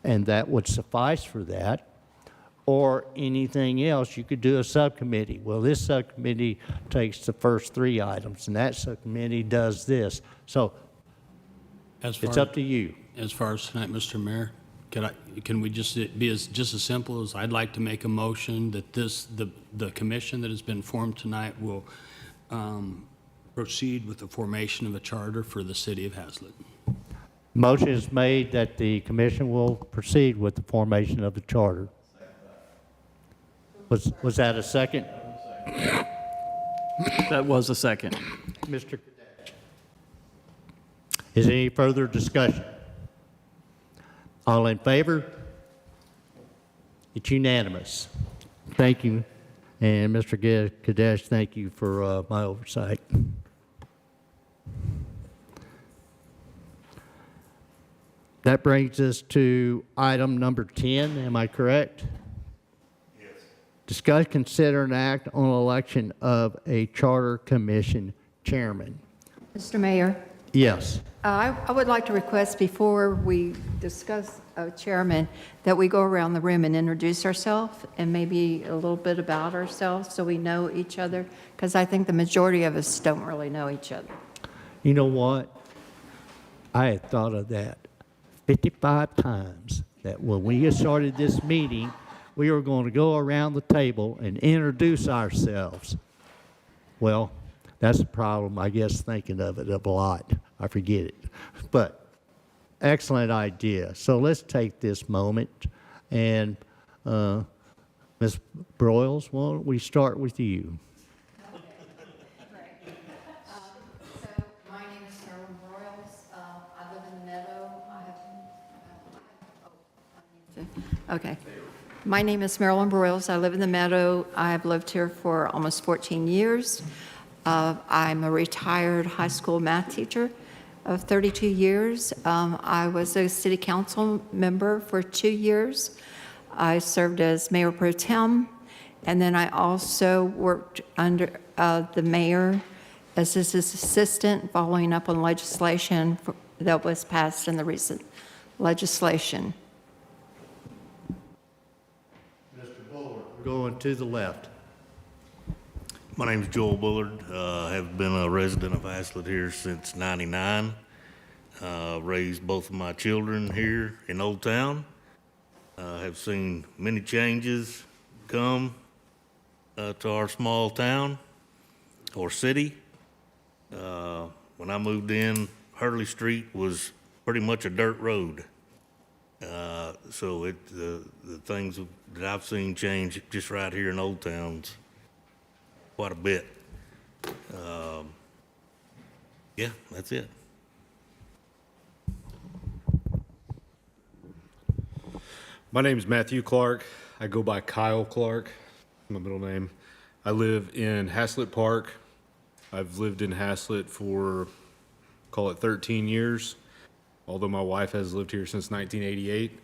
Speaker 2: And that would suffice for that. Or anything else, you could do a subcommittee. Well, this subcommittee takes the first 3 items, and that subcommittee does this. So it's up to you.
Speaker 10: As far as tonight, Mr. Mayor, can we just be just as simple as I'd like to make a motion that the commission that has been formed tonight will proceed with the formation of a charter for the city of Hazlet.
Speaker 2: Motion is made that the commission will proceed with the formation of the charter. Was that a second?
Speaker 13: That was a second.
Speaker 2: Mr. Kadesh. Is there any further discussion? All in favor? It's unanimous. Thank you. And Mr. Kadesh, thank you for my oversight. That brings us to item number 10. Am I correct? Discuss, consider, and act on election of a charter commission chairman.
Speaker 9: Mr. Mayor,
Speaker 2: Yes.
Speaker 9: I would like to request before we discuss a chairman that we go around the room and introduce ourselves and maybe a little bit about ourselves so we know each other, because I think the majority of us don't really know each other.
Speaker 2: You know what? I had thought of that 55 times, that when we started this meeting, we were going to go around the table and introduce ourselves. Well, that's a problem, I guess, thinking of it a lot. I forget it. But excellent idea. So let's take this moment. And Ms. Broyles, why don't we start with you?
Speaker 9: Okay, great. So my name is Marilyn Broyles. I live in the Meadow. Okay. My name is Marilyn Broyles. I live in the Meadow. I've lived here for almost 14 years. I'm a retired high school math teacher of 32 years. I was a city council member for 2 years. I served as mayor pro tem, and then I also worked under the mayor as his assistant, following up on legislation that was passed in the recent legislation.
Speaker 2: Mr. Bullard, going to the left.
Speaker 11: My name's Joel Bullard. I have been a resident of Hazlet here since '99. Raised both of my children here in Old Town. Have seen many changes come to our small town or city. When I moved in, Hurley Street was pretty much a dirt road. So the things that I've seen change just right here in Old Town's quite a bit. Yeah, that's it.
Speaker 12: My name's Matthew Clark. I go by Kyle Clark, my middle name. I live in Hazlet Park. I've lived in Hazlet for, call it 13 years, although my wife has lived here since 1988.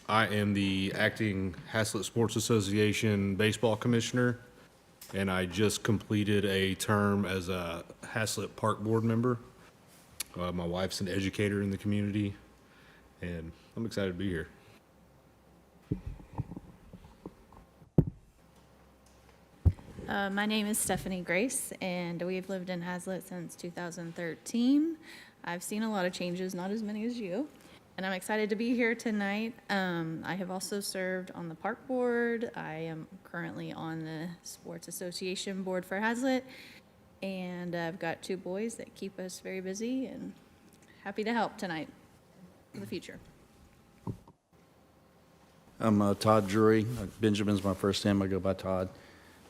Speaker 12: I am the acting Hazlet Sports Association baseball commissioner, and I just completed a term as a Hazlet Park board member. My wife's an educator in the community, and I'm excited to be here.
Speaker 15: My name is Stephanie Grace, and we've lived in Hazlet since 2013. I've seen a lot of changes, not as many as you, and I'm excited to be here tonight. I have also served on the park board. I am currently on the Sports Association board for Hazlet, and I've got 2 boys that keep us very busy, and happy to help tonight for the future.
Speaker 14: I'm Todd Drury. Benjamin's my first name. I go by Todd.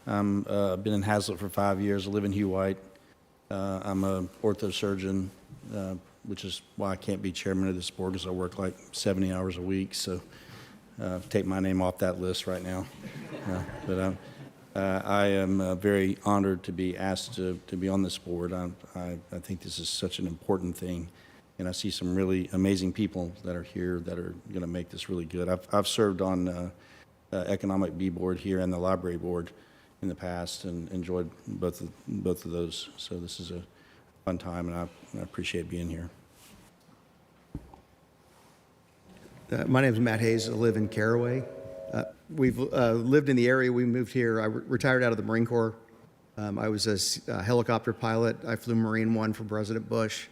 Speaker 14: I've been in Hazlet for 5 years. I live in Hugh White. I'm an orthosurgeon, which is why I can't be chairman of this board, because I work like 70 hours a week. So take my name off that list right now. But I am very honored to be asked to be on this board. I think this is such an important thing. and I see some really amazing people that are here that are going to make this really good. I've served on Economic B Board here and the Library Board in the past and enjoyed both of those. So this is a fun time, and I appreciate being here.
Speaker 16: My name is Matt Hayes. I live in Caraway. We've lived in the area. We moved here. I retired out of the Marine Corps. I was a helicopter pilot. I flew Marine One for President Bush.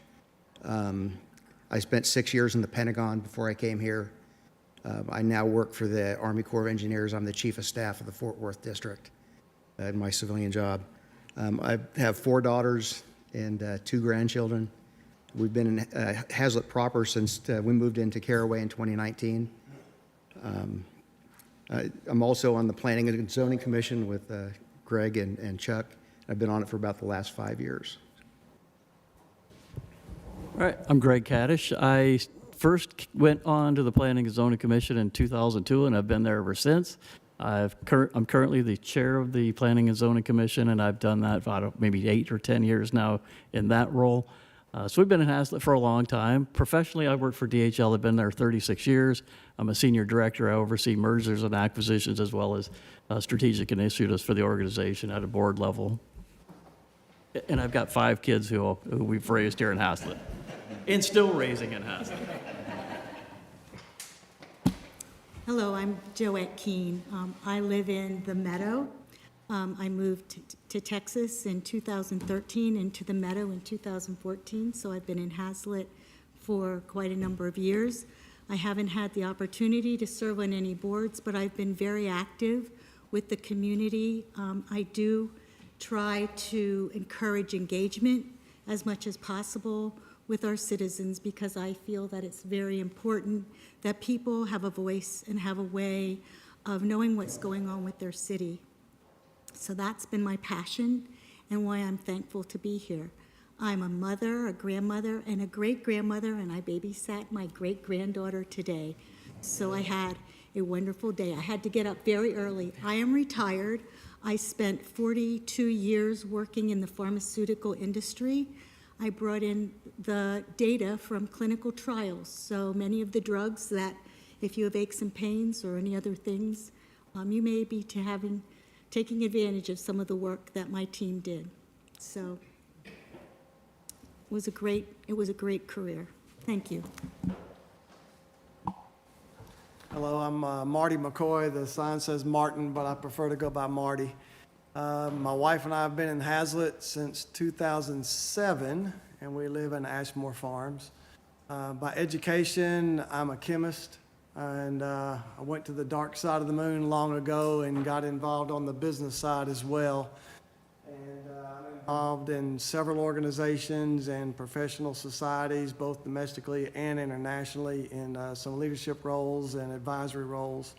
Speaker 16: I spent 6 years in the Pentagon before I came here. I now work for the Army Corps of Engineers. I'm the Chief of Staff of the Fort Worth District in my civilian job. I have 4 daughters and 2 grandchildren. We've been in Hazlet proper since we moved into Caraway in 2019. I'm also on the Planning and Zoning Commission with Greg and Chuck. I've been on it for about the last 5 years.
Speaker 13: All right, I'm Greg Kaddish. I first went on to the Planning and Zoning Commission in 2002, and I've been there ever since. I'm currently the chair of the Planning and Zoning Commission, and I've done that for maybe 8 or 10 years now in that role. So we've been in Hazlet for a long time. Professionally, I work for DHL. I've been there 36 years. I'm a senior director. I oversee mergers and acquisitions as well as strategic initiatives for the organization at a board level. And I've got 5 kids who we've raised here in Hazlet and still raising in Hazlet.
Speaker 5: Hello, I'm Joette Keene. I live in the Meadow. I moved to Texas in 2013 and to the Meadow in 2014, so I've been in Hazlet for quite a number of years. I haven't had the opportunity to serve on any boards, but I've been very active with the community. I do try to encourage engagement as much as possible with our citizens because I feel that it's very important that people have a voice and have a way of knowing what's going on with their city. So that's been my passion and why I'm thankful to be here. I'm a mother, a grandmother, and a great-grandmother, and I babysat my great-granddaughter today. So I had a wonderful day. I had to get up very early. I am retired. I spent 42 years working in the pharmaceutical industry. I brought in the data from clinical trials. So many of the drugs that, if you have aches and pains or any other things, you may be taking advantage of some of the work that my team did. So it was a great career. Thank you.
Speaker 8: Hello, I'm Marty McCoy. The sign says Martin, but I prefer to go by Marty. My wife and I have been in Hazlet since 2007, and we live in Ashmore Farms. By education, I'm a chemist, and I went to the dark side of the moon long ago and got involved on the business side as well. And I'm involved in several organizations and professional societies, both domestically and internationally, in some leadership roles and advisory roles.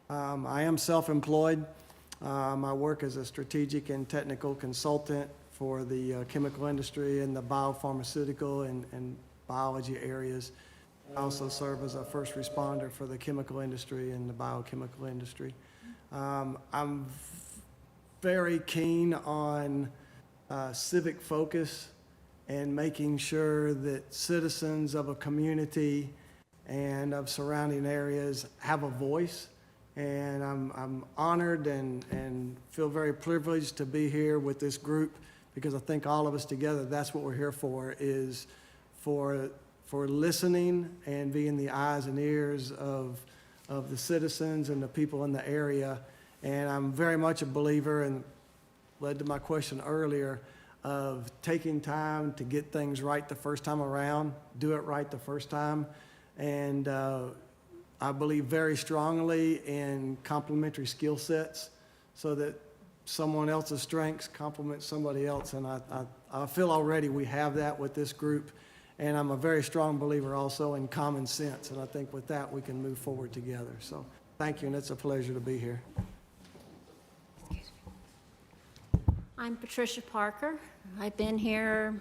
Speaker 8: I am self-employed. I work as a strategic and technical consultant for the chemical industry and the biopharmaceutical and biology areas. I also serve as a first responder for the chemical industry and the biochemical industry. I'm very keen on civic focus and making sure that citizens of a community and of surrounding areas have a voice. And I'm honored and feel very privileged to be here with this group because I think all of us together, that's what we're here for, is for listening and being the eyes and ears of the citizens and the people in the area. And I'm very much a believer, and led to my question earlier, of taking time to get things right the first time around, do it right the first time. And I believe very strongly in complementary skill sets so that someone else's strengths complement somebody else. And I feel already we have that with this group. And I'm a very strong believer also in common sense. And I think with that, we can move forward together. So thank you, and it's a pleasure to be here.
Speaker 17: I'm Patricia Parker. I've been here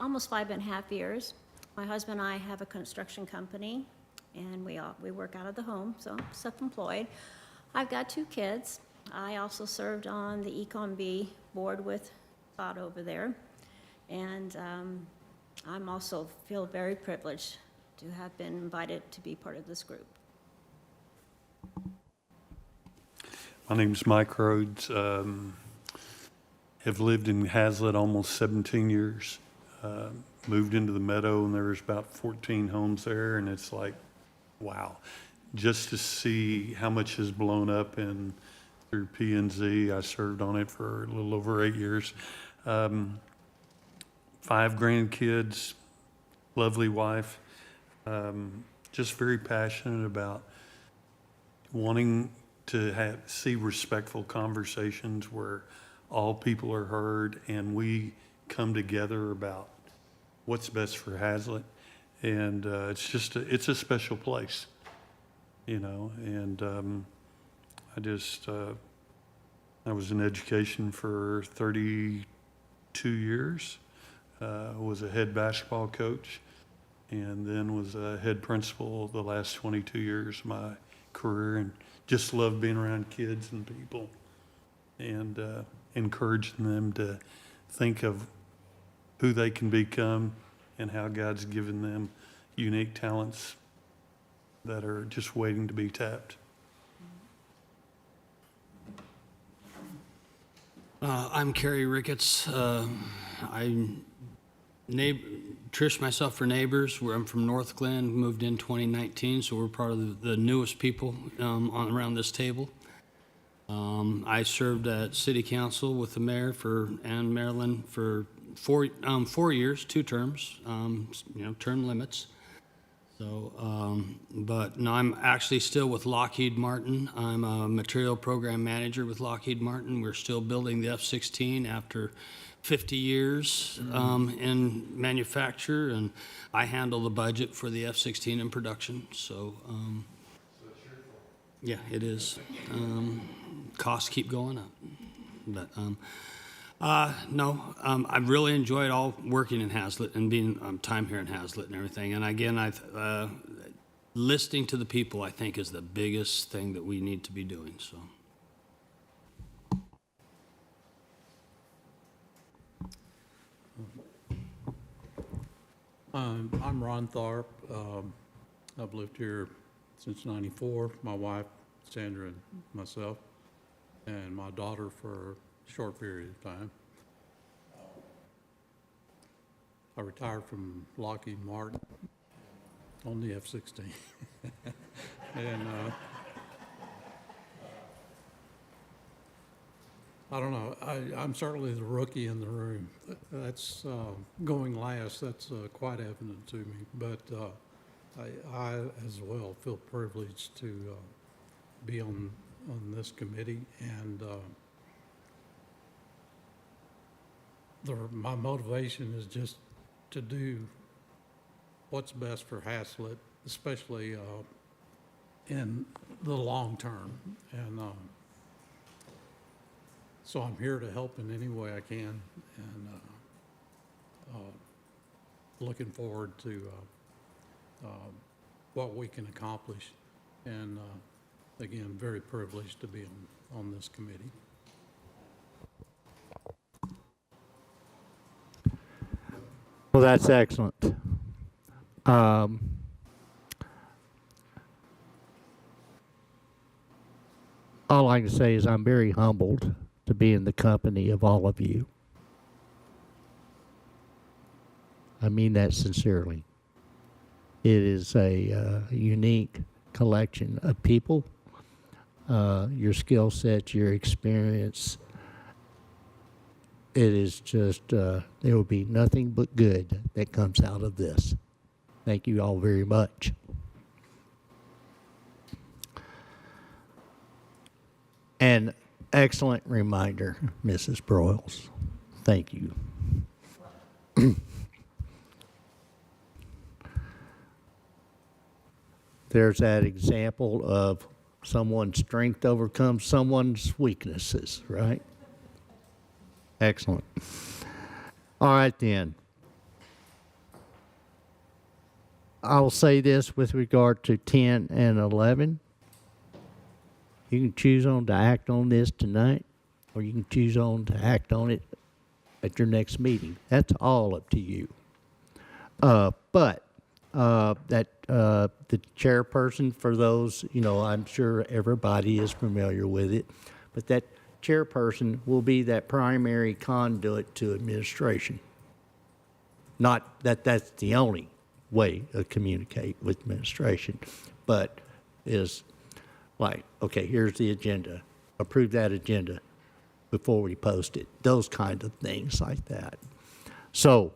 Speaker 17: almost 5.5 years. My husband and I have a construction company, and we work out of the home, so self-employed. I've got 2 kids. I also served on the Econ B board with Todd over there. And I'm also feel very privileged to have been invited to be part of this group.
Speaker 4: My name's Mike Rhodes. Have lived in Hazlet almost 17 years. Moved into the meadow and there's about 14 homes there, and it's like, wow. Just to see how much has blown up in through P&Z. I served on it for a little over 8 years. 5 grandkids, lovely wife. Just very passionate about wanting to see respectful conversations where all people are heard and we come together about what's best for Hazlet. And it's a special place, you know, and I was in education for 32 years, was a head basketball coach, and then was a head principal the last 22 years of my career, and just love being around kids and people and encouraging them to think of who they can become and how God's given them unique talents that are just waiting to be tapped.
Speaker 10: I'm Kerry Ricketts. Trish, myself are neighbors. I'm from North Glen, moved in 2019, so we're part of the newest people around this table. I served at City Council with the mayor and Marilyn for 4 years, 2 terms, term limits. So, but no, I'm actually still with Lockheed Martin. I'm a material program manager with Lockheed Martin. We're still building the F-16 after 50 years in manufacture, and I handle the budget for the F-16 in production. So, yeah, it is. Costs keep going up, but no, I've really enjoyed all working in Hazlet and being time here in Hazlet and everything. And again, listening to the people, I think, is the biggest thing that we need to be doing. So.
Speaker 18: I'm Ron Tharp. I've lived here since '94. My wife, Sandra, and myself, and my daughter for a short period of time. I retired from Lockheed Martin on the F-16. And I don't know, I'm certainly the rookie in the room. That's going last, that's quite evident to me. But I as well feel privileged to be on this committee, and my motivation is just to do what's best for Hazlet, especially in the long term. And so I'm here to help in any way I can, and looking forward to what we can accomplish. And again, very privileged to be on this committee.
Speaker 2: Well, that's excellent. All I can say is I'm very humbled to be in the company of all of you. I mean that sincerely. It is a unique collection of people. Your skill set, your experience. It is just, there will be nothing but good that comes out of this. Thank you all very much. An excellent reminder, Mrs. Broyles. Thank you. There's that example of someone's strength overcomes someone's weaknesses, right? Excellent. All right, then. I will say this with regard to 10 and 11. You can choose on to act on this tonight, or you can choose on to act on it at your next meeting. That's all up to you. But the chairperson, for those, I'm sure everybody is familiar with it, but that chairperson will be that primary conduit to administration. Not that that's the only way to communicate with administration, but is like, okay, here's the agenda. Approve that agenda before we post it. Those kind of things like that. So,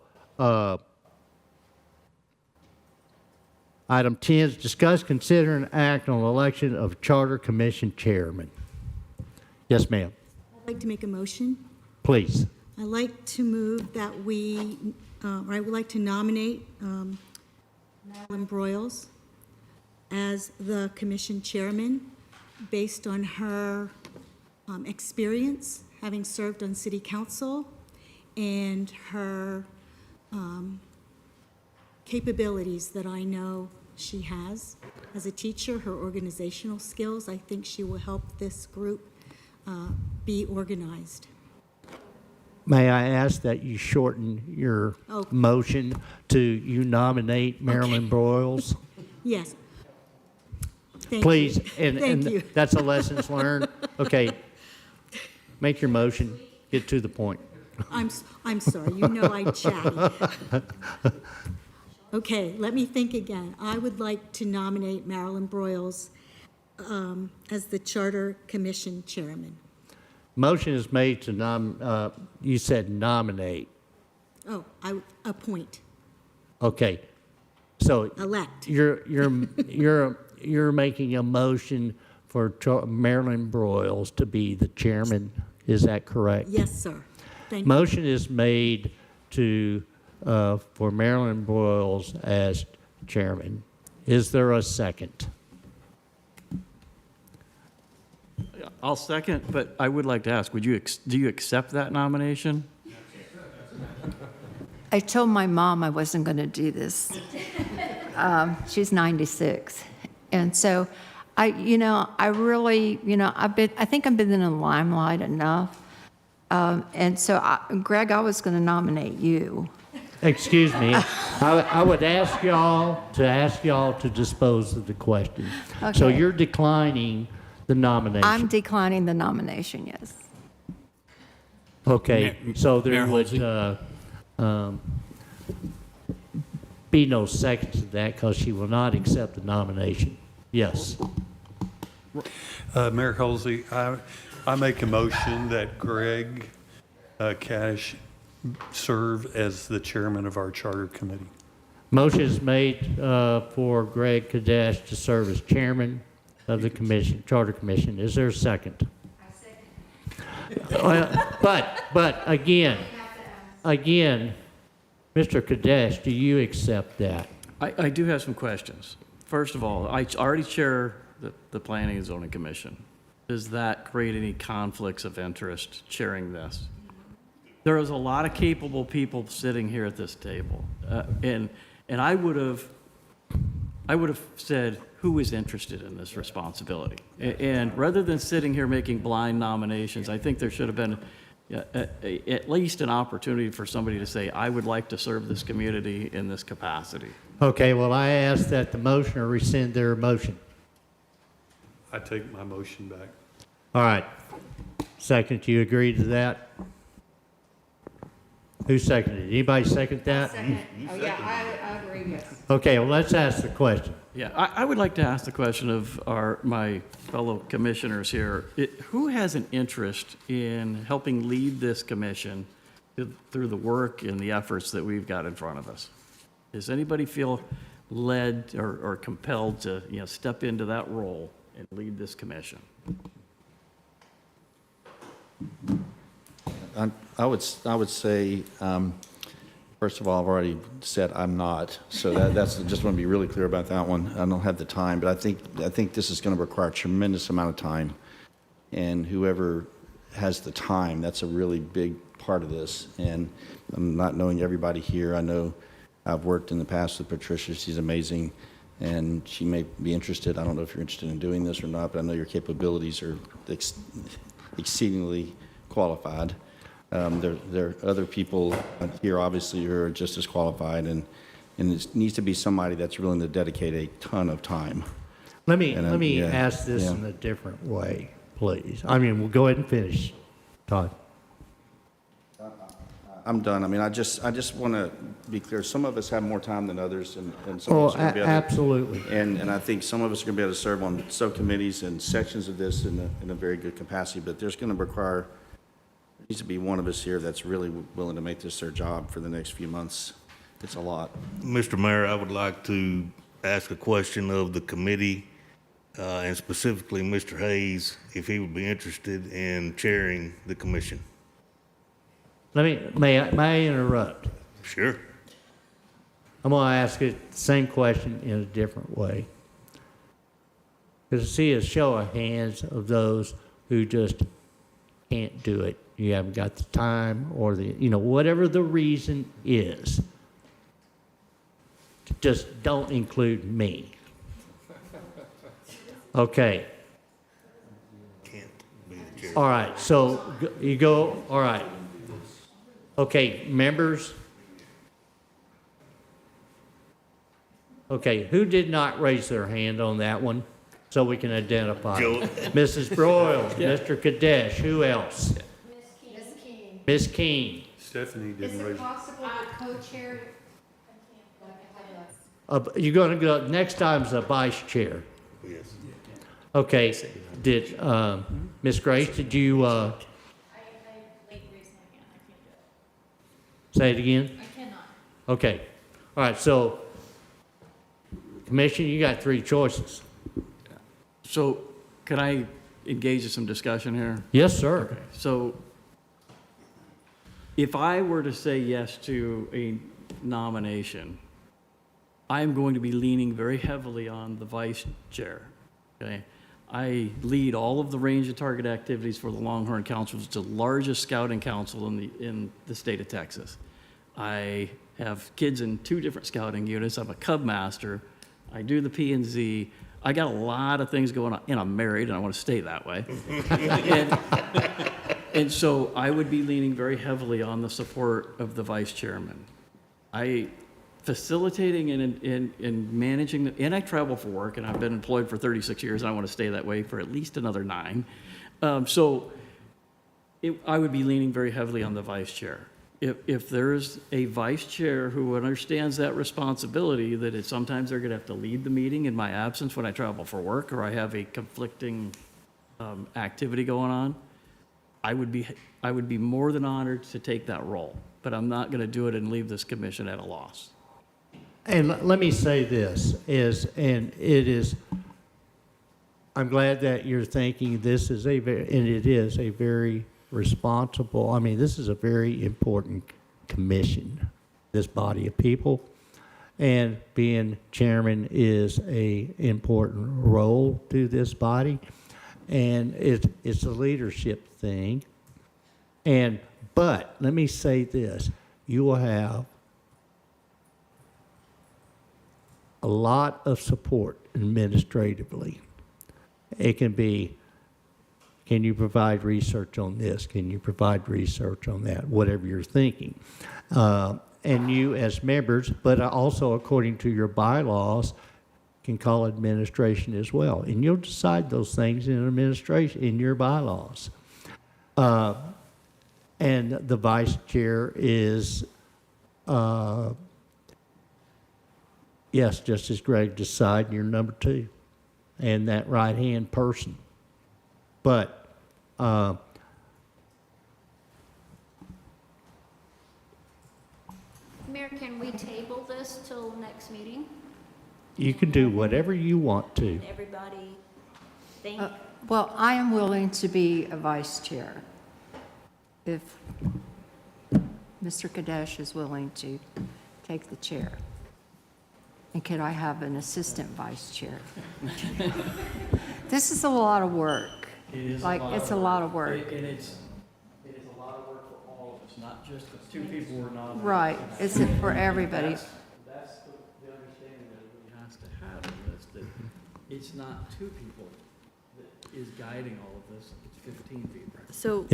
Speaker 2: item 10 is discuss, consider, and act on election of Charter Commission Chairman. Yes, ma'am.
Speaker 5: I'd like to make a motion.
Speaker 2: Please.
Speaker 5: I'd like to move that I would like to nominate Madeline Broyles as the commission chairman based on her experience, having served on city council, and her capabilities that I know she has as a teacher, her organizational skills. I think she will help this group be organized.
Speaker 2: May I ask that you shorten your motion to you nominate Marilyn Broyles?
Speaker 5: Yes. Thank
Speaker 2: Please,
Speaker 5: you.
Speaker 2: and
Speaker 5: you.
Speaker 2: that's a lessons learned. Okay, make your motion, get to the point.
Speaker 5: I'm sorry, I'm chatty. Okay, let me think again. I would like to nominate Marilyn Broyles as the Charter Commission Chairman.
Speaker 2: Motion is made to you said nominate.
Speaker 5: Oh, I appoint.
Speaker 2: Okay, so
Speaker 5: Elect.
Speaker 2: You're making a motion for Marilyn Broyles to be the chairman. Is that correct?
Speaker 5: Yes, sir. Thank you.
Speaker 2: Motion is made to for Marilyn Broyles as chairman. Is there a second?
Speaker 13: I'll second, but I would like to ask, do you accept that nomination?
Speaker 9: I told my mom I wasn't going to do this. She's 96. And so I really, I think I've been in the limelight enough. And so, Greg, I was going to nominate you.
Speaker 2: Excuse me. I would ask y'all to dispose of the question.
Speaker 9: Okay.
Speaker 2: So you're declining the nomination.
Speaker 9: I'm declining the nomination, yes.
Speaker 2: Okay, so there
Speaker 10: Mayor
Speaker 2: would
Speaker 10: Halsey?
Speaker 2: be no second to that because she will not accept the nomination. Yes.
Speaker 4: Mayor Halsey, I make a motion that Greg Cash serve as the chairman of our charter committee.
Speaker 2: Motion is made for Greg Kadesh to serve as chairman of the commission, charter commission. Is there a second? I second. But again, Mr. Kadesh, do you accept that?
Speaker 13: I do have some questions. First of all, I already chair the Planning and Zoning Commission. Does that create any conflicts of interest chairing this? There is a lot of capable people sitting here at this table, and I would have said, who is interested in this responsibility? And rather than sitting here making blind nominations, I think there should have been at least an opportunity for somebody to say, I would like to serve this community in this capacity.
Speaker 2: Okay, well, I ask that the motioner rescind their motion.
Speaker 4: I take my motion back.
Speaker 2: All right. Second, do you agree to that? Who seconded it? Anybody second that?
Speaker 9: Oh, yeah, I agree, yes.
Speaker 2: Okay, well, let's ask the question.
Speaker 13: Yeah, I would like to ask the question of my fellow commissioners here. Who has an interest in helping lead this commission through the work and the efforts that we've got in front of us? Does anybody feel led or compelled to step into that role and lead this commission?
Speaker 14: I would say, first of all, I've already said I'm not, so that's just want to be really clear about that one. I don't have the time, but I think this is going to require a tremendous amount of time, and whoever has the time, that's a really big part of this. And I'm not knowing everybody here. I know I've worked in the past with Patricia. She's amazing, and she may be interested. I don't know if you're interested in doing this or not, but I know your capabilities are exceedingly qualified. There are other people here, obviously, who are just as qualified, and And it needs to be somebody that's willing to dedicate a ton of time.
Speaker 2: Let me,
Speaker 14: And,
Speaker 2: let me
Speaker 14: yeah,
Speaker 2: ask this
Speaker 14: yeah.
Speaker 2: in a different way, please. I mean, we'll go ahead and finish, Todd.
Speaker 14: I'm done. I mean, I just want to be clear. Some of us have more time than others, and some of us are going to be able to.
Speaker 2: Absolutely.
Speaker 14: And I think some of us are going to be able to serve on subcommittees and sections of this in a very good capacity, but there's going to require, there needs to be one of us here that's really willing to make this their job for the next few months. It's a lot.
Speaker 11: Mr. Mayor, I would like to ask a question of the committee, and specifically Mr. Hayes, if he would be interested in chairing the commission.
Speaker 2: May I interrupt?
Speaker 11: Sure.
Speaker 2: I'm going to ask it the same question in a different way. Because I see a show of hands of those who just can't do it. You haven't got the time or the, whatever the reason is. Just don't include me. Okay.
Speaker 11: Can't be the chair.
Speaker 2: All right, so you go, all right. Okay, members. Okay, who did not raise their hand on that one so we can identify?
Speaker 11: Joe.
Speaker 2: Mrs. Broyles, Mr. Kadesh, who else?
Speaker 19: Ms. King.
Speaker 2: Ms. Keene.
Speaker 12: Stephanie
Speaker 19: Is
Speaker 12: didn't
Speaker 19: it
Speaker 12: raise.
Speaker 19: possible to co-chair?
Speaker 2: You're going to go, next time's a vice chair.
Speaker 11: Yes.
Speaker 2: Okay, did, Ms. Grace, did you, say it again?
Speaker 15: I cannot.
Speaker 2: Okay, all right, so, Commission, you got three choices.
Speaker 13: So can I engage in some discussion here?
Speaker 2: Yes, sir.
Speaker 13: So if I were to say yes to a nomination, I'm going to be leaning very heavily on the vice chair, okay? I lead all of the range of target activities for the Longhorn Council. It's the largest scouting council in the state of Texas. I have kids in 2 different scouting units. I'm a Cub Master. I do the P&Z. I got a lot of things going on, and I'm married, and I want to stay that way. and so I would be leaning very heavily on the support of the vice chairman. Facilitating and managing, and I travel for work, and I've been employed for 36 years, and I want to stay that way for at least another 9. I would be leaning very heavily on the vice chair. If there's a vice chair who understands that responsibility, that sometimes they're going to have to lead the meeting in my absence when I travel for work, or I have a conflicting activity going on, I would be more than honored to take that role. But I'm not going to do it and leave this commission at a loss.
Speaker 2: And let me say this, I'm glad that you're thinking this is it is a very responsible, this is a very important commission, this body of people. And being chairman is a important role to this body. And it's a leadership thing. But let me say this, you will have a lot of support administratively. It can be, can you provide research on this? Can you provide research on that? Whatever you're thinking. And you as members, but also according to your bylaws, can call administration as well. And you'll decide those things in administration, in your bylaws. And the vice chair is, yes, just as Greg decided, you're number 2 and that right-hand person. But
Speaker 17: Mayor, can we table this till next meeting?
Speaker 2: you can do whatever you want to.
Speaker 17: Everybody think?
Speaker 9: Well, I am willing to be a vice chair if Mr. Kadesh is willing to take the chair. And could I have an assistant vice chair? This is a lot of work.
Speaker 13: It is
Speaker 9: It's a lot of work.
Speaker 13: It is a lot of work for all of us, not just the 2 people who are nominated.
Speaker 9: Right, it's for everybody.
Speaker 13: That's the understanding that everybody has to have in this, that it's not 2 people that is guiding all of this, it's 15 people.
Speaker 15: So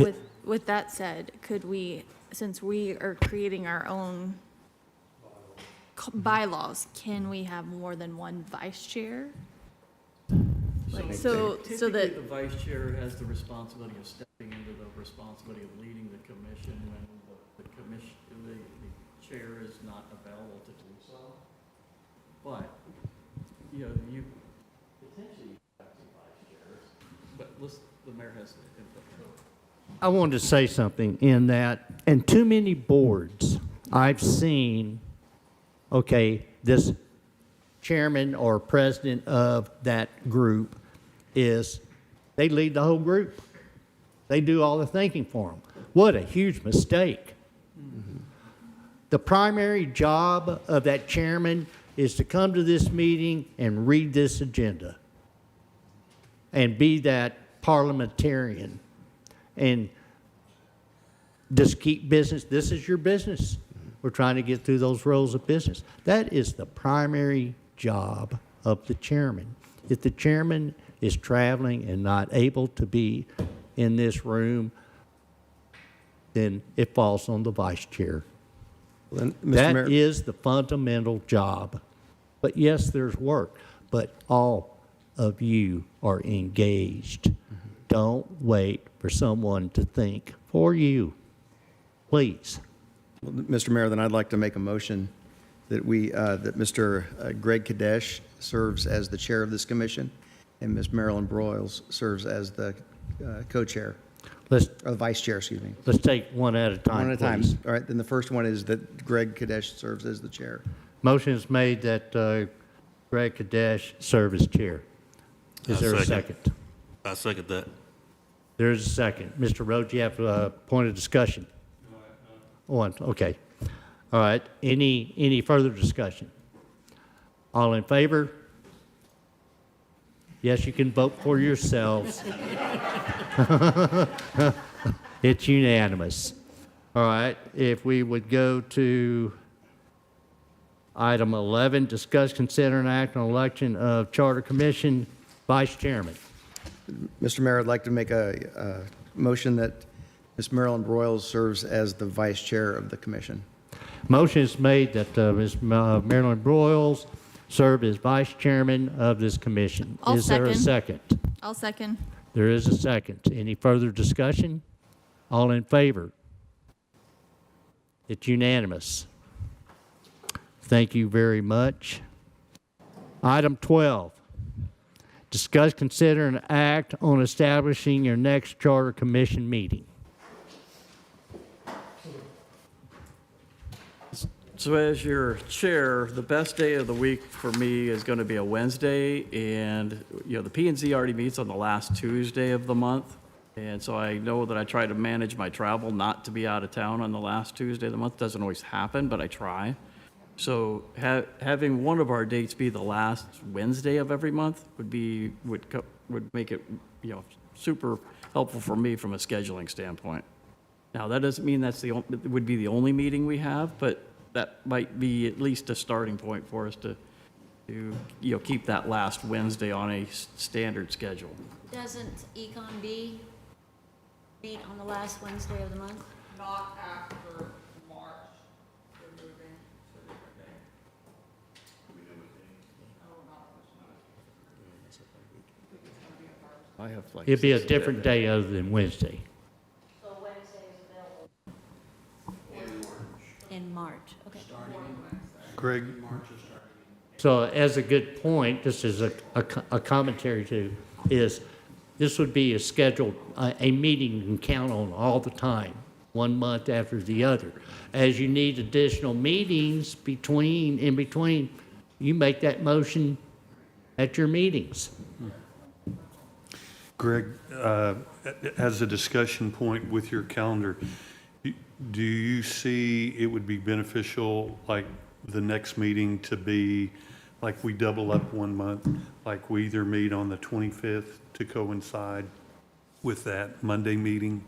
Speaker 15: with that said, could we, since we are creating our own bylaws, can we have more than one vice chair? Like, so
Speaker 13: Typically,
Speaker 15: that,
Speaker 13: the vice chair has the responsibility of stepping into the responsibility of leading the commission when the commission, the chair is not available to do so. But, you know, you potentially have two vice chairs, but the mayor has the input.
Speaker 2: I wanted to say something in that, in too many boards, I've seen, okay, this chairman or president of that group they lead the whole group. They do all the thinking for them. What a huge mistake. The primary job of that chairman is to come to this meeting and read this agenda and be that parliamentarian and just keep business. This is your business. We're trying to get through those roles of business. That is the primary job of the chairman. If the chairman is traveling and not able to be in this room, then it falls on the vice chair.
Speaker 16: Then, Mr.
Speaker 2: That
Speaker 16: Mayor,
Speaker 2: is the fundamental job. But yes, there's work, but all of you are engaged. Don't wait for someone to think for you. Please.
Speaker 16: well, Mr. Mayor, then I'd like to make a motion that that Mr. Greg Kadesh serves as the chair of this commission, and Ms. Marilyn Broyles serves as the co-chair, or the vice chair, excuse me.
Speaker 2: Let's take one at a time,
Speaker 16: One at a time.
Speaker 2: please.
Speaker 16: All right, then the first one is that Greg Kadesh serves as the chair.
Speaker 2: Motion is made that Greg Kadesh serve as chair. Is there a second?
Speaker 11: I second that.
Speaker 2: There is a second. Mr. Rhodes, you have a point of discussion? One, okay. All right, any further discussion? All in favor? Yes, you can vote for yourselves. It's unanimous. All right, if we would go to item 11, discuss, consider, and act on election of Charter Commission Vice Chairman.
Speaker 16: Mr. Mayor, I'd like to make a motion that Ms. Marilyn Broyles serves as the vice chair of the commission.
Speaker 2: Motion is made that Ms. Marilyn Broyles serve as vice chairman of this commission.
Speaker 15: I'll
Speaker 2: Is there a second?
Speaker 15: I'll second.
Speaker 2: There is a second. Any further discussion? All in favor? It's unanimous. Thank you very much. Item 12. Discuss, consider, and act on establishing your next Charter Commission meeting.
Speaker 13: So as your chair, the best day of the week for me is going to be a Wednesday, and you know the P&Z already meets on the last Tuesday of the month, and so I know that I try to manage my travel not to be out of town on the last Tuesday of the month. Doesn't always happen, but I try. So having one of our dates be the last Wednesday of every month would make it super helpful for me from a scheduling standpoint. Now that doesn't mean it would be the only meeting we have, but that might be at least a starting point for us to keep that last Wednesday on a standard schedule.
Speaker 17: Doesn't Econ B meet on the last Wednesday of the month?
Speaker 6: Not after March, they're moving to a different day.
Speaker 13: I have like
Speaker 2: It'd be a different day other than Wednesday.
Speaker 17: So Wednesday is available. In March, okay.
Speaker 4: Greg?
Speaker 2: So as a good point, just as a commentary to, is this would be a scheduled, a meeting you can count on all the time, 1 month after the other. As you need additional meetings in between, you make that motion at your meetings.
Speaker 4: Greg, as a discussion point with your calendar, do you see it would be beneficial, like the next meeting to be, like we double up 1 month, like we either meet on the 25th to coincide with that Monday meeting,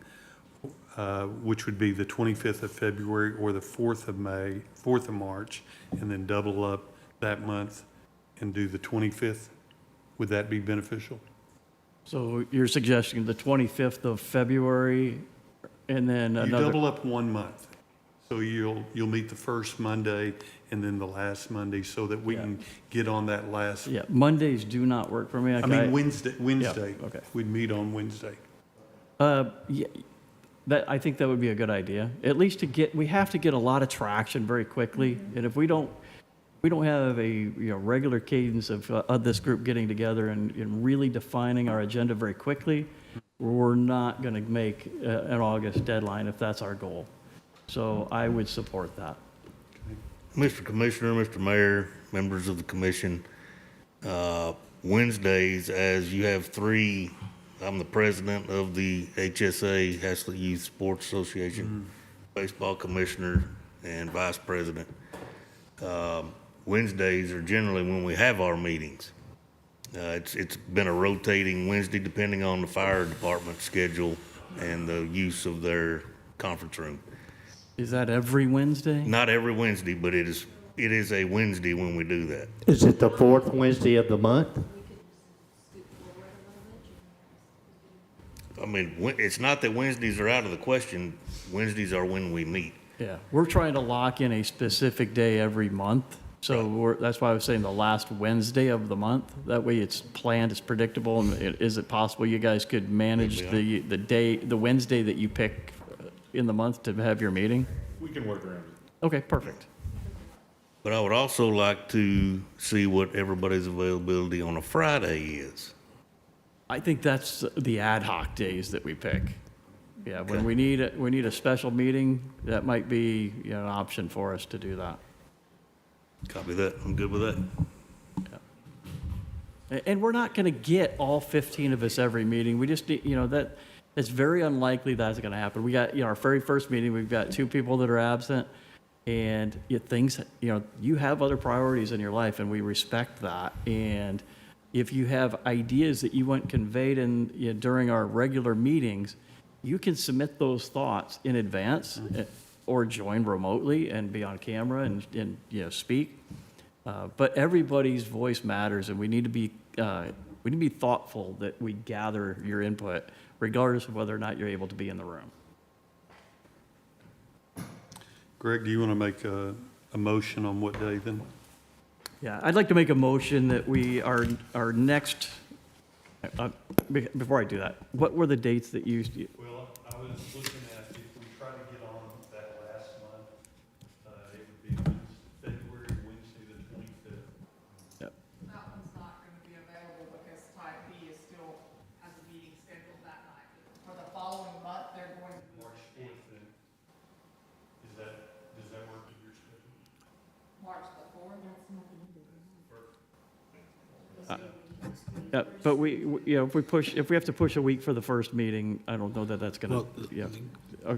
Speaker 4: which would be the 25th of February or the 4th of March, and then double up that month and do the 25th? Would that be beneficial?
Speaker 13: So you're suggesting the 25th of February, and then
Speaker 4: You
Speaker 13: another...
Speaker 4: double up 1 month. So you'll meet the first Monday, and then the last Monday so that we can get on that last.
Speaker 13: Yeah, Mondays do not work for me.
Speaker 4: I mean, Wednesday.
Speaker 13: okay.
Speaker 4: We'd meet on Wednesday.
Speaker 13: Yeah, I think that would be a good idea. At least we have to get a lot of traction very quickly. And if we don't have a regular cadence of this group getting together and really defining our agenda very quickly, we're not going to make an August deadline if that's our goal. So I would support that.
Speaker 11: Mr. Commissioner, Mr. Mayor, members of the commission, Wednesdays, as you have three, I'm the president of the HSA, Haslett Youth Sports Association, baseball commissioner, and vice president. Wednesdays are generally when we have our meetings. It's been a rotating Wednesday depending on the fire department schedule and the use of their conference room.
Speaker 13: Is that every Wednesday?
Speaker 11: Not every Wednesday, but it is a Wednesday when we do that.
Speaker 2: Is it the fourth Wednesday of the month?
Speaker 11: I mean, it's not that Wednesdays are out of the question. Wednesdays are when we meet.
Speaker 13: Yeah, we're trying to lock in a specific day every month. So that's why I was saying the last Wednesday of the month. That way it's planned, it's predictable. And is it possible you guys could manage the Wednesday that you pick in the month to have your meeting?
Speaker 12: We can work around it.
Speaker 13: Okay, perfect.
Speaker 11: But I would also like to see what everybody's availability on a Friday is.
Speaker 13: I think that's the ad hoc days that we pick. Yeah, when we need a special meeting, that might be an option for us to do that.
Speaker 11: Copy that. I'm good with that.
Speaker 13: Yeah. And we're not going to get all 15 of us every meeting. We just need, it's very unlikely that's going to happen. We got, our very first meeting, we've got 2 people that are absent, and things, you have other priorities in your life, and we respect that. And if you have ideas that you want conveyed during our regular meetings, you can submit those thoughts in advance or join remotely and be on camera and speak. But everybody's voice matters, and we need to be thoughtful that we gather your input, regardless of whether or not you're able to be in the room.
Speaker 4: Greg, do you want to make a motion on what day then?
Speaker 13: Yeah, I'd like to make a motion that our next, before I do that, what were the dates that you?
Speaker 4: Well, I was looking at if we try to get on that last month, it would be February, Wednesday the 25th.
Speaker 13: Yep.
Speaker 6: That one's not going to be available because type B is still has a meeting scheduled that night. For the following month, they're going to be
Speaker 4: March 4th then. Does that work with your schedule?
Speaker 6: March the 4th.
Speaker 13: Yeah, but if we have to push a week for the first meeting, I don't know that that's going to,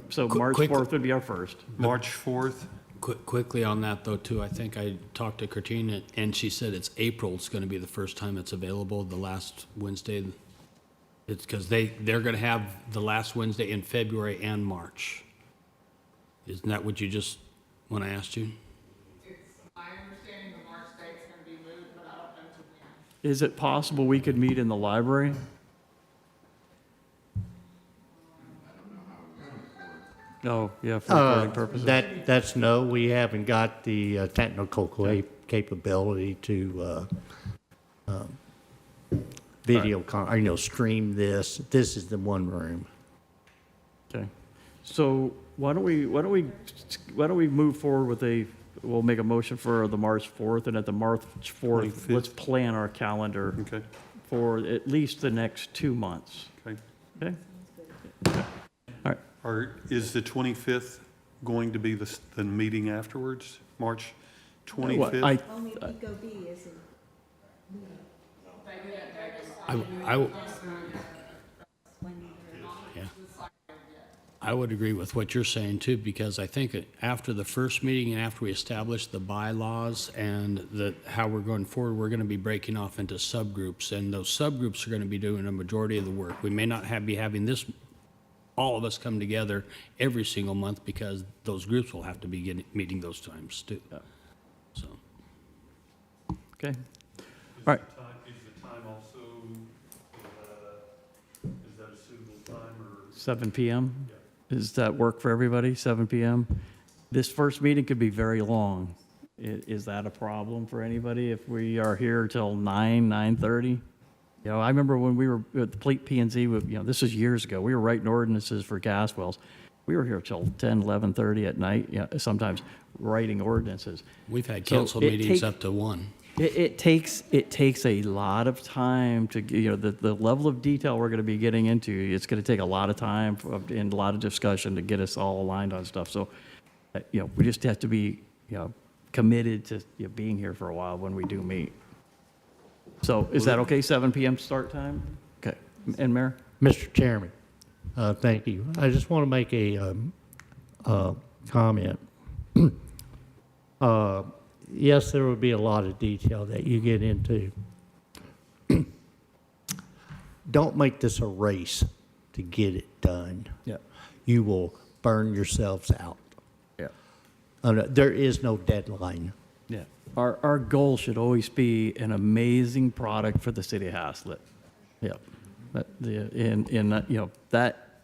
Speaker 13: so March 4th would be our first.
Speaker 4: March 4th?
Speaker 10: Quickly on that though, too, I think I talked to Christina and she said it's April's going to be the first time it's available, the last Wednesday. It's because they're going to have the last Wednesday in February and March. Isn't that what you just, when I asked you?
Speaker 6: My understanding the March date's going to be moved, but I don't know to when.
Speaker 13: Is it possible we could meet in the library? Oh, yeah, for recording purposes.
Speaker 2: That's no, we haven't got the technical capability to video, stream this. This is the one room.
Speaker 13: Okay, so why don't we move forward with we'll make a motion for the March 4th, and at the March 4th,
Speaker 4: 25th.
Speaker 13: let's plan our calendar for at least the next 2 months.
Speaker 4: Okay.
Speaker 13: Okay? All right.
Speaker 4: Is the 25th going to be the meeting afterwards, March 25th?
Speaker 5: Only Pico B isn't.
Speaker 10: I would agree with what you're saying too, because I think after the first meeting and after we establish the bylaws and how we're going forward, we're going to be breaking off into subgroups, and those subgroups are going to be doing a majority of the work. We may not be having all of us come together every single month because those groups will have to be meeting those times too. So.
Speaker 13: Okay. All right.
Speaker 4: Is the time also, is that a suitable time or?
Speaker 13: 7 p.m.? Does that work for everybody, 7 p.m.? This first meeting could be very long. Is that a problem for anybody if we are here till 9:30? You know, I remember when we were at the P&Z, you know, this was years ago, we were writing ordinances for gas wells. We were here till 10, 11:30 at night, you know, sometimes writing ordinances.
Speaker 10: We've had
Speaker 13: So
Speaker 10: council
Speaker 13: it
Speaker 10: meetings
Speaker 13: take-
Speaker 10: up to 1.
Speaker 13: It takes a lot of time to, you know, the level of detail we're going to be getting into, it's going to take a lot of time and a lot of discussion to get us all aligned on stuff. So, you know, we just have to be, you know, committed to, you know, being here for a while when we do meet. So is that okay, 7 p.m. start time? Okay. And Mayor?
Speaker 2: Mr. Chairman, thank you. I just want to make a comment. Yes, there will be a lot of detail that you get into. Don't make this a race to get it done.
Speaker 13: Yeah.
Speaker 2: You will burn yourselves out.
Speaker 13: Yeah.
Speaker 2: There is no deadline.
Speaker 13: Yeah. Our goal should always be an amazing product for the city of Haslett. Yeah. And you know, that,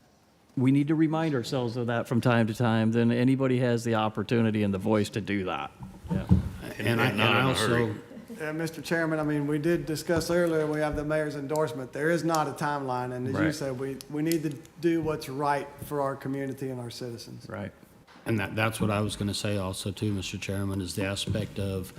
Speaker 13: we need to remind ourselves of that from time to time, then anybody has the opportunity and the voice to do that. Yeah.
Speaker 10: And I also,
Speaker 8: Mr. Chairman, I mean, we did discuss earlier, we have the mayor's endorsement. There is not a timeline, and as you
Speaker 13: Right.
Speaker 8: said, we need to do what's right for our community and our citizens.
Speaker 13: Right.
Speaker 10: and that's what I was going to say also too, Mr. Chairman, is the aspect of,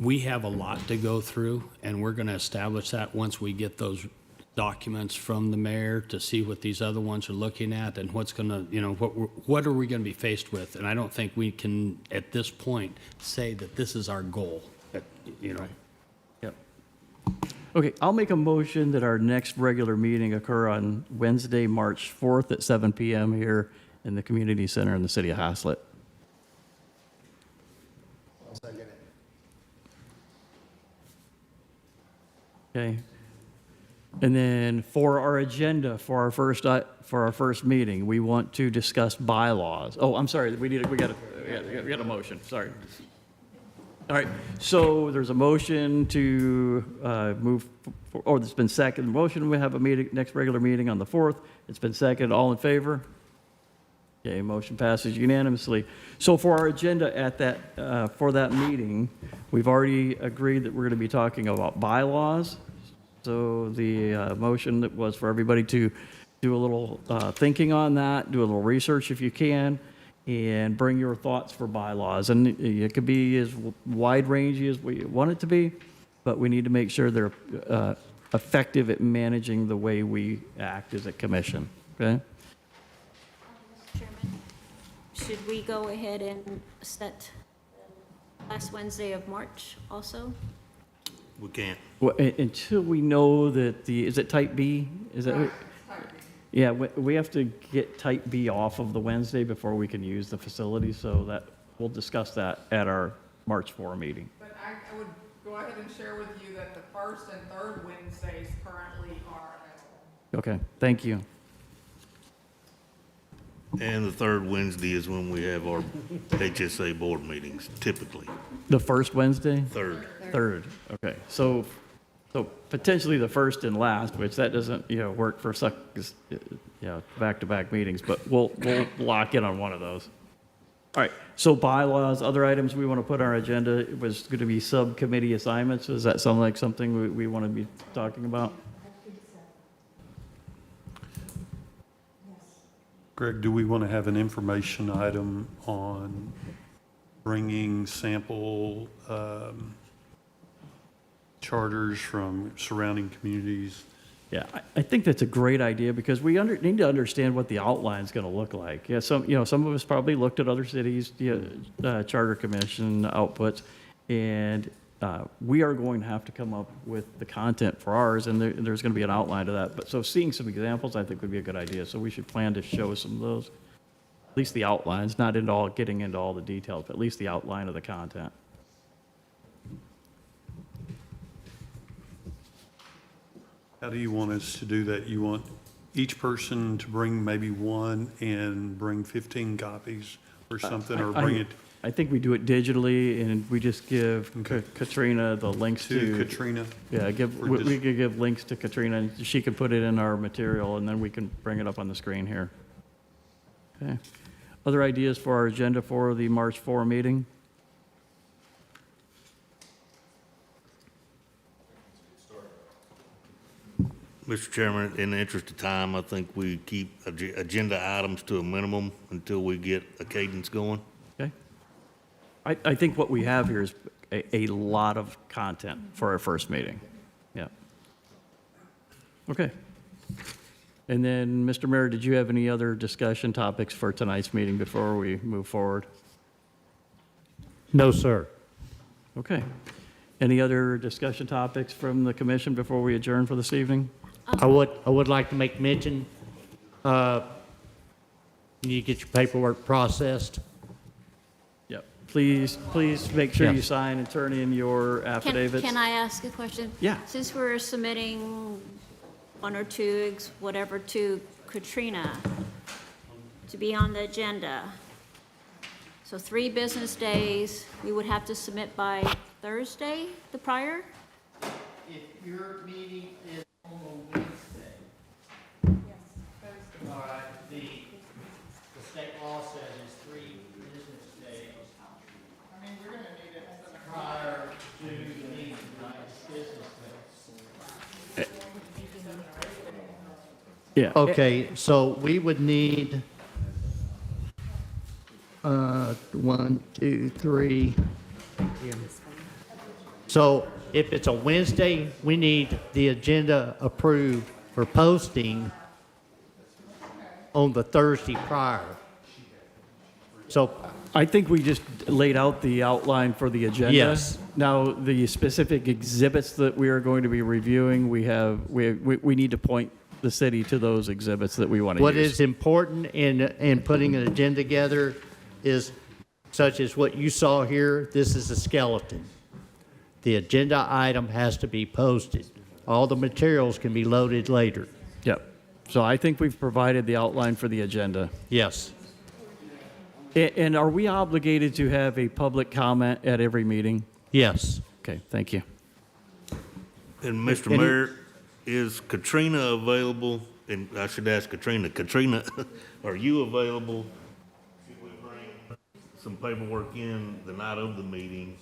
Speaker 10: we have a lot to go through, and we're going to establish that once we get those documents from the mayor to see what these other ones are looking at and what's going to, you know, what are we going to be faced with? And I don't think we can, at this point, say that this is our goal, you know.
Speaker 13: Yep. Okay, I'll make a motion that our next regular meeting occur on Wednesday, March 4th at 7 p.m. here in the community center in the city of Haslett. Okay. And then for our agenda, for our first meeting, we want to discuss bylaws. Oh, I'm sorry, we got a motion, sorry. All right, so there's a motion to move, it's been seconded. Motion, we have a meeting, next regular meeting on the 4th. It's been seconded. All in favor? Okay, motion passes unanimously. So for our agenda at that, for that meeting, we've already agreed that we're going to be talking about bylaws. So the motion that was for everybody to do a little thinking on that, do a little research if you can, and bring your thoughts for bylaws. And it could be as wide rangey as we want it to be, but we need to make sure they're effective at managing the way we act as a commission, okay?
Speaker 17: Mr. Chairman, should we go ahead and set last Wednesday of March also?
Speaker 11: We can't.
Speaker 13: Well, until we know that is it type B? Is that? Yeah, we have to get type B off of the Wednesday before we can use the facility, so that, we'll discuss that at our March 4 meeting.
Speaker 6: But I would go ahead and share with you that the first and third Wednesdays currently are available.
Speaker 13: Okay, thank you.
Speaker 11: And the third Wednesday is when we have our HSA board meetings, typically.
Speaker 13: The first Wednesday?
Speaker 11: Third.
Speaker 13: Third, okay. So potentially the first and last, which that doesn't, work for back-to-back meetings, but we'll lock in on one of those. All right, so bylaws, other items we want to put on our agenda, it was going to be subcommittee assignments. Does that sound like something we want to be talking about?
Speaker 4: Greg, do we want to have an information item on bringing sample charters from surrounding communities?
Speaker 13: Yeah, I think that's a great idea because we need to understand what the outline's going to look like. Yeah, some of us probably looked at other cities' charter commission outputs, and we are going to have to come up with the content for ours, and there's going to be an outline to that. But so seeing some examples, I think, would be a good idea. So we should plan to show some of those, at least the outlines, not getting into all the details, but at least the outline of the content.
Speaker 4: How do you want us to do that? You want each person to bring maybe one and bring 15 copies or something, or bring it?
Speaker 13: I think we do it digitally, and we just give Katrina the links to
Speaker 4: Katrina?
Speaker 13: Yeah, we could give links to Katrina, and she can put it in our material, and then we can bring it up on the screen here. Okay. Other ideas for our agenda for the March 4 meeting?
Speaker 11: Mr. Chairman, in the interest of time, I think we keep agenda items to a minimum until we get a cadence going.
Speaker 13: Okay. I think what we have here is a lot of content for our first meeting. Yeah. Okay. And then, Mr. Mayor, did you have any other discussion topics for tonight's meeting before we move forward?
Speaker 2: No, sir.
Speaker 13: Okay. Any other discussion topics from the commission before we adjourn for this evening?
Speaker 2: I would like to make mention, you get your paperwork processed.
Speaker 13: Yep. Please make sure you
Speaker 2: Yes.
Speaker 13: sign and turn in your affidavits.
Speaker 17: Can I ask a question?
Speaker 13: Yeah.
Speaker 17: Since we're submitting one or two, whatever, to Katrina to be on the agenda, so 3 business days, we would have to submit by Thursday, the prior?
Speaker 2: If your meeting is on a Wednesday. All right, the state law says it's 3 business days.
Speaker 6: I mean, we're gonna need it
Speaker 2: Prior to the meeting, right, it's business days.
Speaker 13: Yeah.
Speaker 2: Okay, so we would need, 1, 2, 3. So if it's a Wednesday, we need the agenda approved for posting on the Thursday prior. So,
Speaker 13: I think we just laid out the outline for the agenda.
Speaker 2: Yes.
Speaker 13: Now, the specific exhibits that we are going to be reviewing, we need to point the city to those exhibits that we want to use.
Speaker 2: what is important in putting an agenda together is such as what you saw here, this is a skeleton. The agenda item has to be posted. All the materials can be loaded later.
Speaker 13: Yep. So I think we've provided the outline for the agenda.
Speaker 2: Yes.
Speaker 13: And are we obligated to have a public comment at every meeting?
Speaker 2: Yes.
Speaker 13: Okay, thank you.
Speaker 11: And Mr. Mayor, is Katrina available? And I should ask Katrina, are you available? Should we bring some paperwork in the night of the meeting?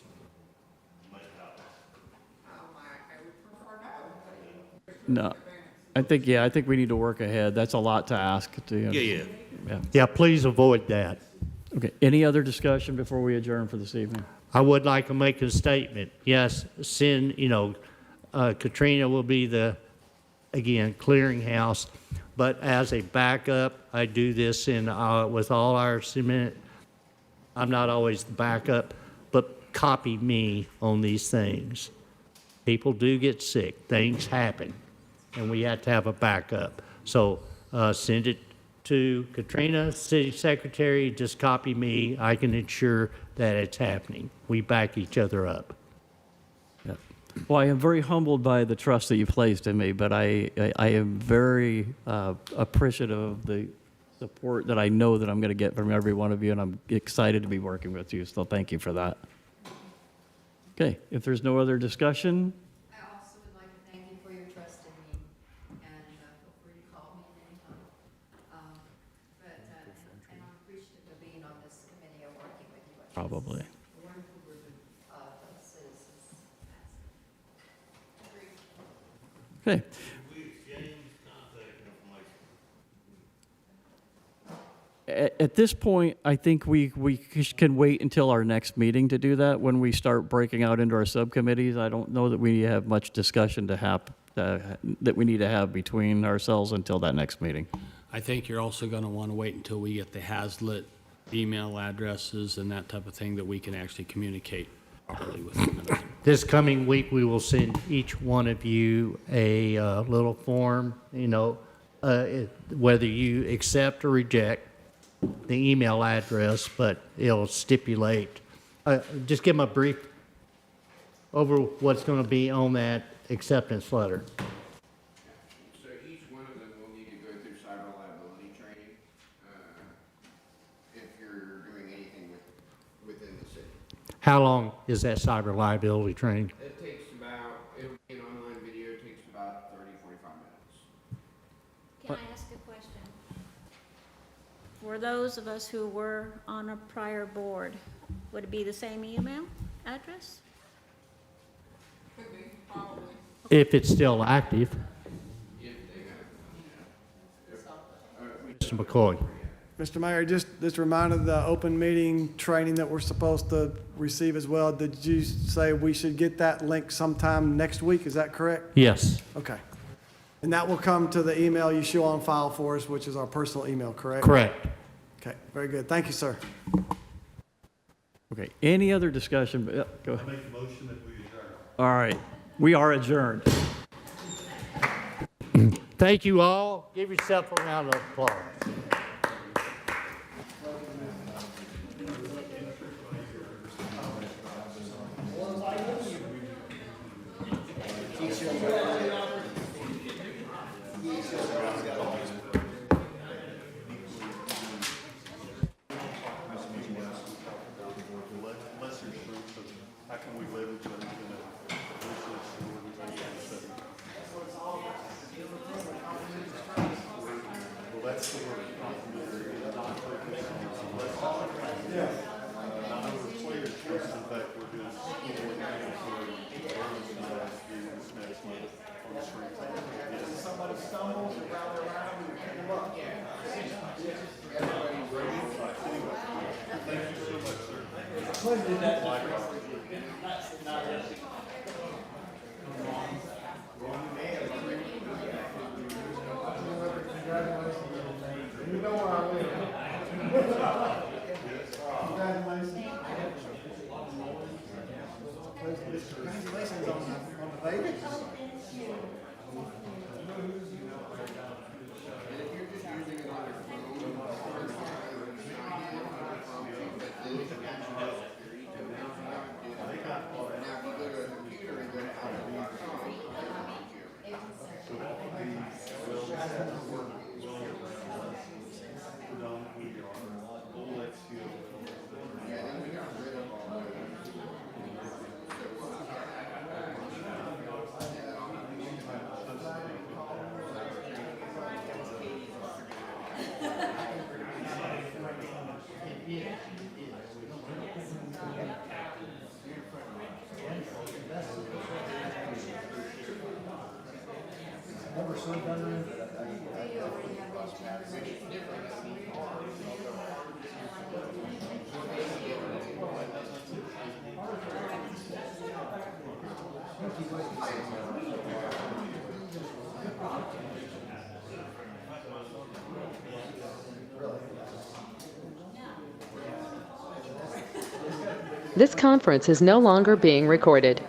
Speaker 13: No. I think we need to work ahead. That's a lot to ask.
Speaker 11: Yeah.
Speaker 2: Yeah, please avoid that.
Speaker 13: Okay. Any other discussion before we adjourn for this evening?
Speaker 2: I would like to make a statement. Yes, Katrina will be the, again, clearinghouse, but as a backup, I do this with all our cement. I'm not always the backup, but copy me on these things. People do get sick. Things happen, and we have to have a backup. So send it to Katrina, city secretary, just copy me. I can ensure that it's happening. We back each other up.
Speaker 13: Yep. Well, I am very humbled by the trust that you placed in me, but I am very appreciative of the support that I know that I'm going to get from every one of you, and I'm excited to be working with you, so thank you for that. Okay, if there's no other discussion,
Speaker 19: I also would like to thank you for your trust in me, and feel free to call me at any time. And I'm appreciative of being on this committee and working with you.
Speaker 13: probably.
Speaker 19: A wonderful group of citizens.
Speaker 13: Okay. At this point, I think we can wait until our next meeting to do that. When we start breaking out into our subcommittees, I don't know that we have much discussion to have, that we need to have between ourselves until that next meeting.
Speaker 10: I think you're also going to want to wait until we get the Hazlet email addresses and that type of thing that we can actually communicate properly with them.
Speaker 2: This coming week, we will send each one of you a little form, whether you accept or reject the email address, but it'll stipulate, just give them a brief over what's going to be on that acceptance letter.
Speaker 7: So each one of them will need to go through cyber liability training, if you're doing anything within the city.
Speaker 2: How long is that cyber liability training?
Speaker 7: It takes it'll be an online video, it takes about 30, 45 minutes.
Speaker 17: Can I ask a question? For those of us who were on a prior board, would it be the same email address?
Speaker 6: Could be, probably.
Speaker 2: If it's still active.
Speaker 7: If
Speaker 2: Mr. McCoy.
Speaker 8: Mr. Mayor, just reminded the open meeting training that we're supposed to receive as well. Did you say we should get that link sometime next week? Is that correct?
Speaker 2: Yes.
Speaker 8: Okay. And that will come to the email you show on file for us, which is our personal email, correct?
Speaker 2: Correct.
Speaker 8: Okay, very good. Thank you, sir.
Speaker 13: Okay, any other discussion? Yeah, go
Speaker 4: I
Speaker 13: ahead.
Speaker 4: make a motion that we adjourn.
Speaker 13: All right, we are adjourned.
Speaker 2: Thank you all. Give yourself a round of applause.
Speaker 4: Lesser truth of how can we leverage everything that well, that's the word. Yeah. I know the players, in fact, we're doing next month on the street. Somebody stumbles or rally around and pick them up. Thank you so much, sir.
Speaker 8: You know where I live. Congratulations on the baby.
Speaker 1: This conference is no longer being recorded.